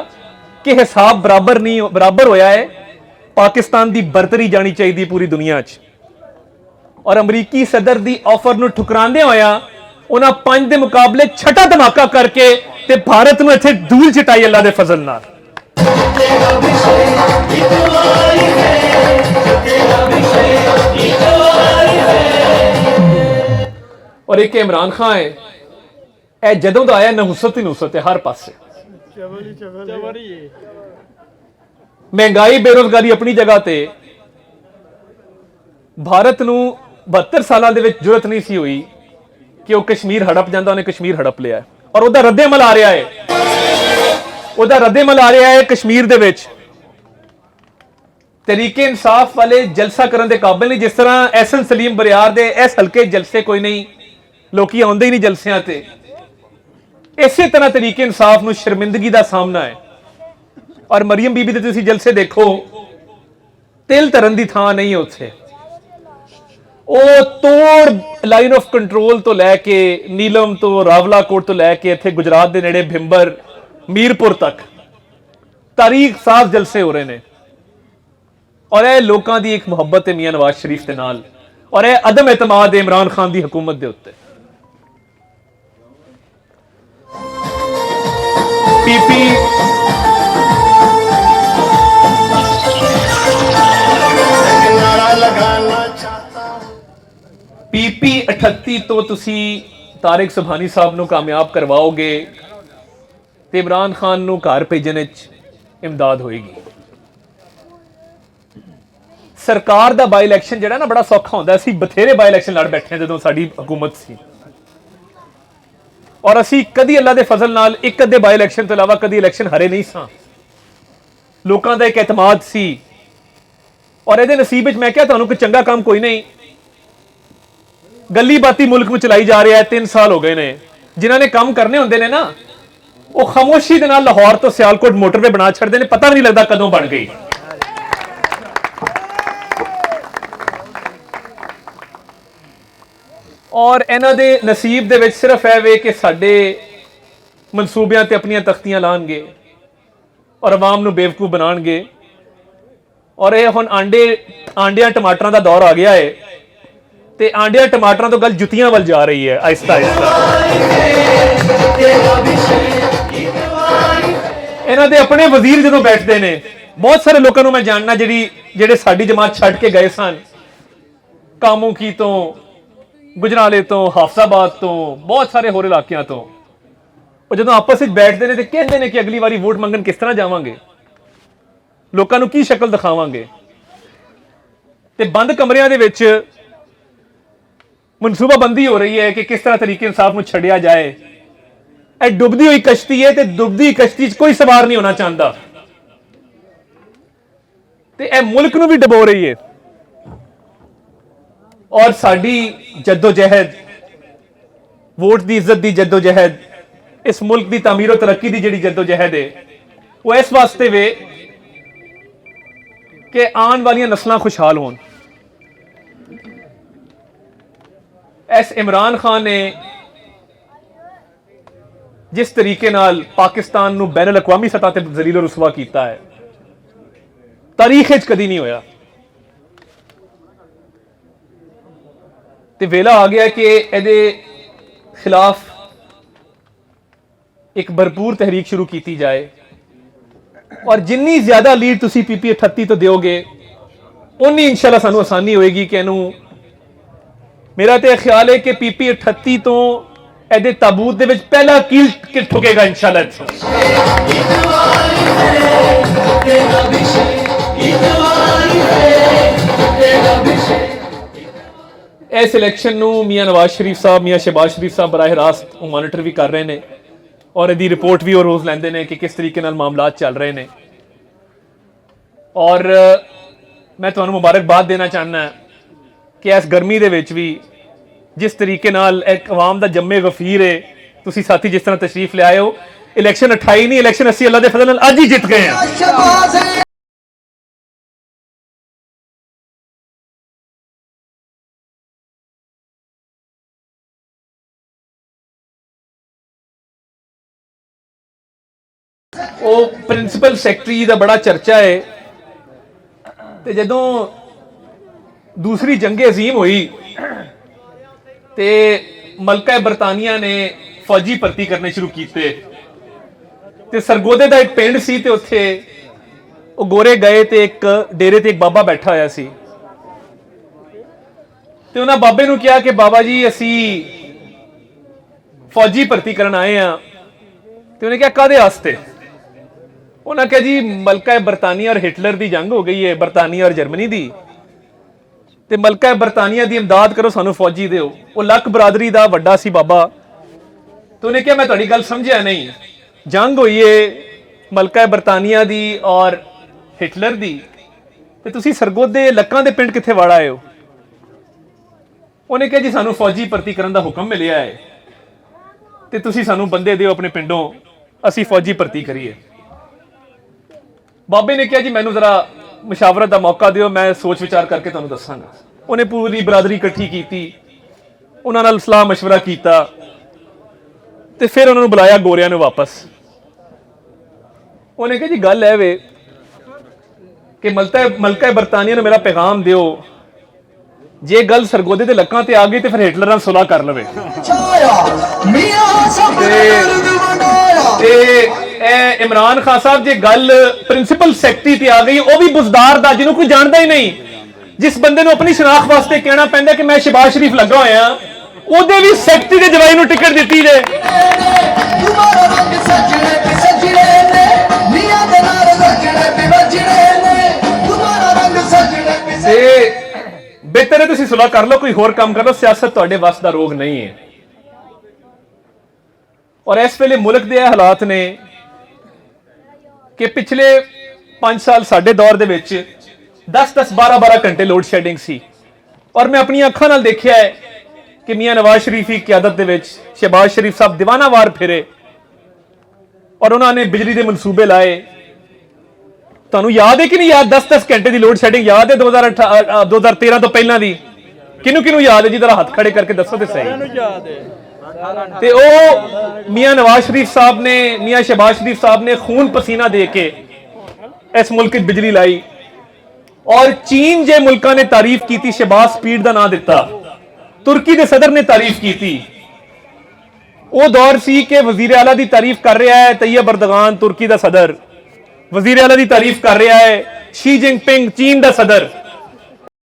ਕਿ ਹਿਸਾਬ ਬਰਾਬਰ ਹੋਇਆ ਹੈ, ਪਾਕਿਸਤਾਨ ਦੀ ਬਰਤਰੀ ਜਾਣੀ ਚਾਹੀਦੀ ਪੂਰੀ ਦੁਨੀਆ 'ਚ। ਔਰ ਅਮਰੀਕੀ ਸਦਰ ਦੀ ਆਫਰ ਨੂੰ ਠੁਕਰਾਉਂਦੇ ਹੋਇਆ ਉਹਨਾਂ 5 ਦੇ ਮੁਕਾਬਲੇ 6 ਧਮਾਕਾ ਕਰਕੇ ਤੇ ਭਾਰਤ ਨੂੰ ਇੱਥੇ ਧੂਲ ਚਟਾਈ ਅੱਲਾ ਦੇ ਫਜ਼ਲ ਨਾਲ। ਔਰ ਇੱਕ ਇਮਰਾਨ ਖਾਨ ਹੈ, ਇਹ ਜਦੋਂ ਦਾ ਆਇਆ ਨਹੁਸਤ ਹੀ ਨਹੁਸਤ ਹੈ ਹਰ ਪਾਸੇ। ਮਹਿੰਗਾਈ, ਬੇਰੋਜ਼ਗਾਰੀ ਆਪਣੀ ਜਗ੍ਹਾ ਤੇ। ਭਾਰਤ ਨੂੰ 72 ਸਾਲਾਂ ਦੇ ਵਿੱਚ ਜ਼ਰੂਰਤ ਨਹੀਂ ਸੀ ਹੋਈ ਕਿ ਉਹ ਕਸ਼ਮੀਰ ਹੜਪ ਜਾਂਦਾ, ਉਹਨੇ ਕਸ਼ਮੀਰ ਹੜਪ ਲਿਆ ਔਰ ਉਹਦਾ ਰੱਦੇ-ਅਮਲ ਆ ਰਿਹਾ ਹੈ। ਉਹਦਾ ਰੱਦੇ-ਅਮਲ ਆ ਰਿਹਾ ਹੈ ਕਸ਼ਮੀਰ ਦੇ ਵਿੱਚ। ਤਰੀਕੇ ਇਨਸਾਫ ਵਾਲੇ ਜਲਸਾ ਕਰਨ ਦੇ ਕਾਬਿਲ ਨਹੀਂ। ਜਿਸ ਤਰ੍ਹਾਂ ਐਸਨ ਸਲੀਮ ਬਰਿਆਰ ਦੇ ਇਸ ਹਲਕੇ ਜਲਸੇ ਕੋਈ ਨਹੀਂ, ਲੋਕੀ ਆਉਂਦੇ ਹੀ ਨਹੀਂ ਜਲਸਿਆਂ ਤੇ, ਇਸੇ ਤਰ੍ਹਾਂ ਤਰੀਕੇ ਇਨਸਾਫ ਨੂੰ ਸ਼ਰਮਿੰਦਗੀ ਦਾ ਸਾਹਮਣਾ ਹੈ। ਔਰ ਮਰੀਮ ਬੀਬੀ ਦੇ ਤੁਸੀਂ ਜਲਸੇ ਦੇਖੋ, ਤਿਲ ਧਰਨ ਦੀ ਥਾਂ ਨਹੀਂ ਉੱਥੇ। ਉਹ ਤੋੜ ਲਾਈਨ ਆਫ ਕੰਟਰੋਲ ਤੋਂ ਲੈ ਕੇ ਨੀਲਮ ਤੋਂ ਰਾਵਲਾਕੋਟ ਤੋਂ ਲੈ ਕੇ ਇੱਥੇ ਗੁਜਰਾਤ ਦੇ ਨੇੜੇ ਭਿੰਬਰ ਮੀਰਪੁਰ ਤੱਕ ਤਾਰੀਖ ਸਾਫ਼ ਜਲਸੇ ਹੋ ਰਹੇ ਨੇ। ਔਰ ਇਹ ਲੋਕਾਂ ਦੀ ਇੱਕ ਮੁਹੱਬਤ ਹੈ ਮੀਆਂ ਨਵਾਜ਼ ਸ਼ਰੀਫ ਦੇ ਨਾਲ, ਔਰ ਇਹ ਅਦਮ ਇਤਮਾਦ ਹੈ ਇਮਰਾਨ ਖਾਨ ਦੀ ਹਕੂਮਤ ਦੇ ਉੱਤੇ। ਪੀਪੀ 38 ਤੋਂ ਤੁਸੀਂ ਤਾਰਿਕ ਸੁਭਾਨੀ ਸਾਹਿਬ ਨੂੰ ਕਾਮਯਾਬ ਕਰਵਾਓਗੇ ਤੇ ਇਮਰਾਨ ਖਾਨ ਨੂੰ ਘਰ ਭੇਜਣ ਵਿੱਚ ਇਮਦਾਦ ਹੋਏਗੀ। ਸਰਕਾਰ ਦਾ ਬਾਈ ਇਲੈਕਸ਼ਨ ਜਿਹੜਾ ਨਾ ਬੜਾ ਸੌਖਾ ਹੁੰਦਾ। ਅਸੀਂ ਬਥੇਰੇ ਬਾਈ ਇਲੈਕਸ਼ਨ ਲੜ ਬੈਠੇ ਜਦੋਂ ਸਾਡੀ ਹਕੂਮਤ ਸੀ, ਔਰ ਅਸੀਂ ਕਦੀ ਅੱਲਾ ਦੇ ਫਜ਼ਲ ਨਾਲ ਇੱਕ ਅੱਧੇ ਬਾਈ ਇਲੈਕਸ਼ਨ ਤੋਂ ਇਲਾਵਾ ਕਦੀ ਇਲੈਕਸ਼ਨ ਹਾਰੇ ਨਹੀਂ ਸਾਂ। ਲੋਕਾਂ ਦਾ ਇੱਕ ਇਤਮਾਦ ਸੀ ਔਰ ਇਹਦੇ ਨਸੀਬ ਵਿੱਚ ਮੈਂ ਕਿਹਾ ਤੁਹਾਨੂੰ ਕੋਈ ਚੰਗਾ ਕੰਮ ਕੋਈ ਨਹੀਂ। ਗੱਲੀ ਬਾਤੀ ਮੁਲਕ ਨੂੰ ਚਲਾਈ ਜਾ ਰਿਹਾ ਹੈ, 3 ਸਾਲ ਹੋ ਗਏ ਨੇ। ਜਿਨ੍ਹਾਂ ਨੇ ਕੰਮ ਕਰਨੇ ਹੁੰਦੇ ਨੇ ਨਾ, ਉਹ ਖਾਮੋਸ਼ੀ ਦੇ ਨਾਲ ਲਾਹੌਰ ਤੋਂ ਸਿਆਲਕੋਟ ਮੋਟਰਵੇ ਬਣਾ ਛੱਡਦੇ ਨੇ, ਪਤਾ ਵੀ ਨਹੀਂ ਲੱਗਦਾ ਕਦੋਂ ਬਣ ਗਈ। ਔਰ ਇਹਨਾਂ ਦੇ ਨਸੀਬ ਦੇ ਵਿੱਚ ਸਿਰਫ ਇਹ ਵੇ ਕਿ ਸਾਡੇ ਮਨਸੂਬਿਆਂ ਤੇ ਆਪਣੀਆਂ ਤਖਤੀਆਂ ਲਾਣਗੇ ਔਰ ਆਵਾਮ ਨੂੰ ਬੇਵਕੂਫ ਬਣਾਉਣਗੇ। ਔਰ ਇਹ ਹੁਣ ਆਂਡਿਆਂ ਟਮਾਟਰਾਂ ਦਾ ਦੌਰ ਆ ਗਿਆ ਹੈ ਤੇ ਆਂਡਿਆਂ ਟਮਾਟਰਾਂ ਤੋਂ ਗੱਲ ਜੁੱਤੀਆਂ ਵੱਲ ਜਾ ਰਹੀ ਹੈ ਆਹਿਸਤਾ ਆਹਿਸਤਾ। ਇਹਨਾਂ ਦੇ ਆਪਣੇ ਵਜ਼ੀਰ ਜਦੋਂ ਬੈਠਦੇ ਨੇ, ਬਹੁਤ ਸਾਰੇ ਲੋਕਾਂ ਨੂੰ ਮੈਂ ਜਾਣਨਾ ਜਿਹੜੇ ਸਾਡੀ ਜਮਾਤ ਛੱਡ ਕੇ ਗਏ ਸਨ, ਕਾਮੂਕੀ ਤੋਂ, ਗੁਜਰਾਲੇ ਤੋਂ, ਹਾਫਸਾਬਾਦ ਤੋਂ, ਬਹੁਤ ਸਾਰੇ ਹੋਰ ਇਲਾਕਿਆਂ ਤੋਂ, ਉਹ ਜਦੋਂ ਆਪਸ ਵਿੱਚ ਬੈਠਦੇ ਨੇ ਤੇ ਕਹਿੰਦੇ ਨੇ ਕਿ ਅਗਲੀ ਵਾਰੀ ਵੋਟ ਮੰਗਣ ਕਿਸ ਤਰ੍ਹਾਂ ਜਾਵਾਂਗੇ, ਲੋਕਾਂ ਨੂੰ ਕੀ ਸ਼ਕਲ ਦਿਖਾਵਾਂਗੇ। ਤੇ ਬੰਦ ਕਮਰਿਆਂ ਦੇ ਵਿੱਚ ਮਨਸੂਬਾਬੰਦੀ ਹੋ ਰਹੀ ਹੈ ਕਿ ਕਿਸ ਤਰ੍ਹਾਂ ਤਰੀਕੇ ਇਨਸਾਫ ਨੂੰ ਛੱਡਿਆ ਜਾਏ। ਇਹ ਡੁੱਬਦੀ ਹੋਈ ਕਸ਼ਤੀ ਹੈ ਤੇ ਡੁੱਬਦੀ ਕਸ਼ਤੀ 'ਚ ਕੋਈ ਸਵਾਰ ਨਹੀਂ ਹੋਣਾ ਚਾਹੁੰਦਾ ਤੇ ਇਹ ਮੁਲਕ ਨੂੰ ਵੀ ਡੁਬੋ ਰਹੀ ਹੈ। ਔਰ ਸਾਡੀ ਜਦੋਜਹਿਦ, ਵੋਟ ਦੀ ਇੱਜ਼ਤ ਦੀ ਜਦੋਜਹਿਦ, ਇਸ ਮੁਲਕ ਦੀ ਤਾਮੀਰ ਤੇ ਤਰੱਕੀ ਦੀ ਜਿਹੜੀ ਜਦੋਜਹਿਦ ਹੈ, ਉਹ ਇਸ ਵਾਸਤੇ ਵੇ ਕਿ ਆਉਣ ਵਾਲੀਆਂ ਨਸਲਾਂ ਖੁਸ਼ਹਾਲ ਹੋਣ। ਇਸ ਇਮਰਾਨ ਖਾਨ ਨੇ ਜਿਸ ਤਰੀਕੇ ਨਾਲ ਪਾਕਿਸਤਾਨ ਨੂੰ ਬੈਨ ਅਲ-ਅਕਵਾਮੀ ਸਤਹ ਤੇ ਜ਼ਲੀਲ ਰੁਸਵਾ ਕੀਤਾ ਹੈ, ਤਾਰੀਖ ਵਿੱਚ ਕਦੀ ਨਹੀਂ ਹੋਇਆ। ਤੇ ਵੇਲਾ ਆ ਗਿਆ ਕਿ ਇਹਦੇ ਖਿਲਾਫ ਇੱਕ ਭਰਪੂਰ ਤਹਿਰੀਕ ਸ਼ੁਰੂ ਕੀਤੀ ਜਾਏ ਔਰ ਜਿੰਨੀ ਜ਼ਿਆਦਾ ਲੀਡ ਤੁਸੀਂ ਪੀਪੀ 38 ਤੋਂ ਦਿਓਗੇ, ਉਨੀ ਇਨਸ਼ਾਅੱਲਾ ਸਾਨੂੰ ਆਸਾਨੀ ਹੋਏਗੀ ਕਿ ਇਹਨੂੰ। ਮੇਰਾ ਤੇ ਖਿਆਲ ਹੈ ਕਿ ਪੀਪੀ 38 ਤੋਂ ਇਹਦੇ ਤਾਬੂਤ ਦੇ ਵਿੱਚ ਪਹਿਲਾ ਕੀਲ ਠੁਕੇਗਾ ਇਨਸ਼ਾਅੱਲਾ। इस इलैक्शन ਨੂੰ ਮੀਆਂ ਨਵਾਜ਼ ਸ਼ਰੀਫ ਸਾਹਿਬ ਮੀਆਂ ਸ਼ਹਿਬਾਜ਼ ਸ਼ਰੀਫ ਸਾਹਿਬ ਬਰਾਹ ਰਾਸਤ ਮੋਨੀਟਰ ਵੀ ਕਰ ਰਹੇ ਨੇ ਔਰ ਇਹਦੀ ਰਿਪੋर्ट ਵੀ ਉਹ ਰੋਜ਼ ਲੈਂਦੇ ਨੇ ਕਿ ਕਿਸ ਤਰੀਕੇ ਨਾਲ ਮਾਮਲਾਤ ਚੱਲ ਰਹੇ ਨੇ ਔਰ ਮੈਂ ਤੁਹਾਨੂੰ ਮੁਬਾਰਕਬਾਦ ਦੇਣਾ ਚਾਹੁੰਦਾ ਕਿ ਇਸ ਗਰਮੀ ਦੇ ਵਿੱਚ ਵੀ ਜਿਸ ਤਰੀਕੇ ਨਾਲ ਇੱਕ ਆਵਾਮ ਦਾ ਜੰਮੇ ਗਫੀਰ ਹੈ ਤੁਸੀਂ ਸਾਥੀ ਜਿਸ ਤਰ੍ਹਾਂ ਤਸ਼ਰੀਫ ਲਿਆਏ ਹੋ ਇਲੈਕਸ਼ਨ 28 ਨਹੀਂ ਇਲੈਕਸ਼ਨ 80 ਅੱਲਾਹ ਦੇ ਫਜ਼ਲ ਨਾਲ ਅੱਜ ਹੀ ਜਿੱਤ ਗਏ ਆ ਉਹ ਪ੍ਰਿੰਸੀਪਲ ਸੈਕਟਰੀ ਦਾ ਬੜਾ ਚਰਚਾ ਹੈ ਤੇ ਜਦੋਂ ਦੂਸਰੀ ਜੰਗੇ ਅਜ਼ੀਮ ਹੋਈ ਤੇ ਮਲਕਾ ਬਰਤਾਨੀਆ ਨੇ ਫੌਜੀ ਭਰਤੀ ਕਰਨੇ ਸ਼ੁਰੂ ਕੀਤੇ ਤੇ ਸਰਗੋਦੇ ਦਾ ਇੱਕ ਪਿੰਡ ਸੀ ਤੇ ਉੱਥੇ ਉਹ ਗੋਰੇ ਗਏ ਤੇ ਇੱਕ ਡੇਰੇ ਤੇ ਇੱਕ ਬਾਬਾ ਬੈਠਾ ਹੋਇਆ ਸੀ ਤੇ ਉਹਨਾਂ ਬਾਬੇ ਨੂੰ ਕਿਹਾ ਕਿ ਬਾਬਾ ਜੀ ਅਸੀਂ ਫੌਜੀ ਭਰਤੀ ਕਰਨ ਆਏ ਆ ਤੇ ਉਹਨੇ ਕਿਹਾ ਕਾਹਦੇ ਵਾਸਤੇ ਉਹਨਾਂ ਕਿਹਾ ਜੀ ਮਲਕਾ ਬਰਤਾਨੀਆ ਔਰ ਹਿਟਲਰ ਦੀ ਜੰਗ ਹੋ ਗਈ ਹੈ ਬਰਤਾਨੀਆ ਔਰ ਜਰਮਨੀ ਦੀ ਤੇ ਮਲਕਾ ਬਰਤਾਨੀਆ ਦੀ ਇਮਦਾਦ ਕਰੋ ਸਾਨੂੰ ਫੌਜੀ ਦਿਓ ਉਹ ਲੱਖ ਬਰਾਦਰੀ ਦਾ ਵੱਡਾ ਸੀ ਬਾਬਾ ਤੇ ਉਹਨੇ ਕਿਹਾ ਮੈਂ ਤੁਹਾਡੀ ਗੱਲ ਸਮਝਿਆ ਨਹੀਂ ਜੰਗ ਹੋਈ ਹੈ ਮਲਕਾ ਬਰਤਾਨੀਆ ਦੀ ਔਰ ਹਿਟਲਰ ਦੀ ਤੇ ਤੁਸੀਂ ਸਰਗੋਦੇ ਲੱਕਾਂ ਦੇ ਪਿੰਡ ਕਿੱਥੇ ਵੜ ਆਏ ਹੋ ਉਹਨੇ ਕਿਹਾ ਜੀ ਸਾਨੂੰ ਫੌਜੀ ਭਰਤੀ ਕਰਨ ਦਾ ਹੁਕਮ ਮਿਲਿਆ ਹੈ ਤੇ ਤੁਸੀਂ ਸਾਨੂੰ ਬੰਦੇ ਦਿਓ ਆਪਣੇ ਪਿੰਡੋਂ ਅਸੀਂ ਫੌਜੀ ਭਰਤੀ ਕਰੀਏ ਬਾਬੇ ਨੇ ਕਿਹਾ ਜੀ ਮੈਨੂੰ ਜ਼ਰਾ ਮਸ਼ਾਵਰਤ ਦਾ ਮੌਕਾ ਦਿਓ ਮੈਂ ਸੋਚ ਵਿਚਾਰ ਕਰਕੇ ਤੁਹਾਨੂੰ ਦੱਸਾਂਗਾ ਉਹਨੇ ਪੂਰੀ ਬਰਾਦਰੀ ਇਕੱਠੀ ਕੀਤੀ ਉਹਨਾਂ ਨਾਲ ਸਲਾਹ ਮਸ਼ਵਰਾ ਕੀਤਾ ਤੇ ਫਿਰ ਉਹਨਾਂ ਨੂੰ ਬੁਲਾਇਆ ਗੋਰਿਆਂ ਨੂੰ ਵਾਪਸ ਉਹਨੇ ਕਿਹਾ ਜੀ ਗੱਲ ਹੈ ਵੇ ਕਿ ਮਲਕਾ ਬਰਤਾਨੀਆ ਨੂੰ ਮੇਰਾ ਪੈਗਾਮ ਦਿਓ ਜੇ ਗੱਲ ਸਰਗੋਦੇ ਦੇ ਲੱਕਾਂ ਤੇ ਆ ਗਈ ਤੇ ਫਿਰ ਹਿਟਲਰ ਨਾਲ ਸੁਲ੍ਹਾ ਕਰ ਲਵੇ ਤੇ ਇਹ ਇਮਰਾਨ ਖਾਨ ਸਾਹਿਬ ਜੇ ਗੱਲ ਪ੍ਰਿੰਸੀਪਲ ਸੈਕਟਰੀ ਤੇ ਆ ਗਈ ਉਹ ਵੀ ਬੁਜ਼ਦਾਰ ਦਾ ਜਿਹਨੂੰ ਕੋਈ ਜਾਣਦਾ ਹੀ ਨਹੀਂ ਜਿਸ ਬੰਦੇ ਨੂੰ ਆਪਣੀ ਸ਼ਨਾਖਤ ਵਾਸਤੇ ਕਹਿਣਾ ਪੈਂਦਾ ਕਿ ਮੈਂ ਸ਼ਹਿਬਾਜ਼ ਸ਼ਰੀਫ ਲੱਗਾ ਹੋਇਆ ਉਹਦੇ ਵੀ ਸੈਕਟਰੀ ਦੇ ਜਵਾਈ ਨੂੰ ਟਿਕਟ ਦਿੱਤੀ ਜੇ ਤੇ ਬਿਹਤਰ ਹੈ ਤੁਸੀਂ ਸੁਲ੍ਹਾ ਕਰ ਲਓ ਕੋਈ ਹੋਰ ਕੰਮ ਕਰ ਲਓ ਸਿਆਸਤ ਤੁਹਾਡੇ ਵੱਸ ਦਾ ਰੋਗ ਨਹੀਂ ਹੈ ਔਰ ਇਸ ਵੇਲੇ ਮੁਲਕ ਦੇ ਇਹ ਹਾਲਾਤ ਨੇ ਕਿ ਪਿਛਲੇ 5 ਸਾਲ ਸਾਡੇ ਦੌਰ ਦੇ ਵਿੱਚ 10-10 12-12 ਘੰਟੇ ਲੋਡ ਸ਼ੈਡਿੰਗ ਸੀ ਔਰ ਮੈਂ ਆਪਣੀਆਂ ਅੱਖਾਂ ਨਾਲ ਦੇਖਿਆ ਹੈ ਕਿ ਮੀਆਂ ਨਵਾਜ਼ ਸ਼ਰੀਫ ਦੀ ਕਿਆਦਤ ਦੇ ਵਿੱਚ ਸ਼ਹਿਬਾਜ਼ ਸ਼ਰੀਫ ਸਾਹਿਬ ਦੀਵਾਨਾਵਾਰ ਫਿਰੇ ਔਰ ਉਹਨਾਂ ਨੇ ਬਿਜਲੀ ਦੇ ਮਨਸੂਬੇ ਲਾਏ ਤੁਹਾਨੂੰ ਯਾਦ ਹੈ ਕਿ ਨਹੀਂ ਯਾਦ 10-10 ਘੰਟੇ ਦੀ ਲੋਡ ਸ਼ੈਡਿੰਗ ਯਾਦ ਹੈ 2013 ਤੋਂ ਪਹਿਲਾਂ ਦੀ ਕਿਹਨੂੰ ਯਾਦ ਹੈ ਜੀ ਜਰਾ ਹੱਥ ਖੜੇ ਕਰਕੇ ਦੱਸੋ ਤੇ ਸਹੀ ਤੇ ਉਹ ਮੀਆਂ ਨਵਾਜ਼ ਸ਼ਰੀਫ ਸਾਹਿਬ ਨੇ ਮੀਆਂ ਸ਼ਹਿਬਾਜ਼ ਸ਼ਰੀਫ ਸਾਹਿਬ ਨੇ ਖੂਨ ਪਸੀਨਾ ਦੇ ਕੇ ਇਸ ਮੁਲਕ ਵਿੱਚ ਬਿਜਲੀ ਲਾਈ ਔਰ ਚੀਨ ਜੇ ਮੁਲਕਾਂ ਨੇ ਤਾਰੀਫ ਕੀਤੀ ਸ਼ਹਿਬਾਜ਼ ਸਪੀਡ ਦਾ ਨਾਂ ਦਿੱਤਾ ਤੁਰਕੀ ਦੇ ਸਦਰ ਨੇ ਤਾਰੀਫ ਕੀਤੀ ਉਹ ਦੌਰ ਸੀ ਕਿ ਵਜ਼ੀਰ ਆਲਾ ਦੀ ਤਾਰੀਫ ਕਰ ਰਿਹਾ ਹੈ ਤੈयब अर्दगान ਤੁਰਕੀ ਦਾ ਸਦਰ ਵਜ਼ੀਰ ਆਲਾ ਦੀ ਤਾਰੀਫ ਕਰ ਰਿਹਾ ਹੈ ਸ਼ੀ ਜਿਨਪਿੰਗ ਚੀਨ ਦਾ ਸਦਰ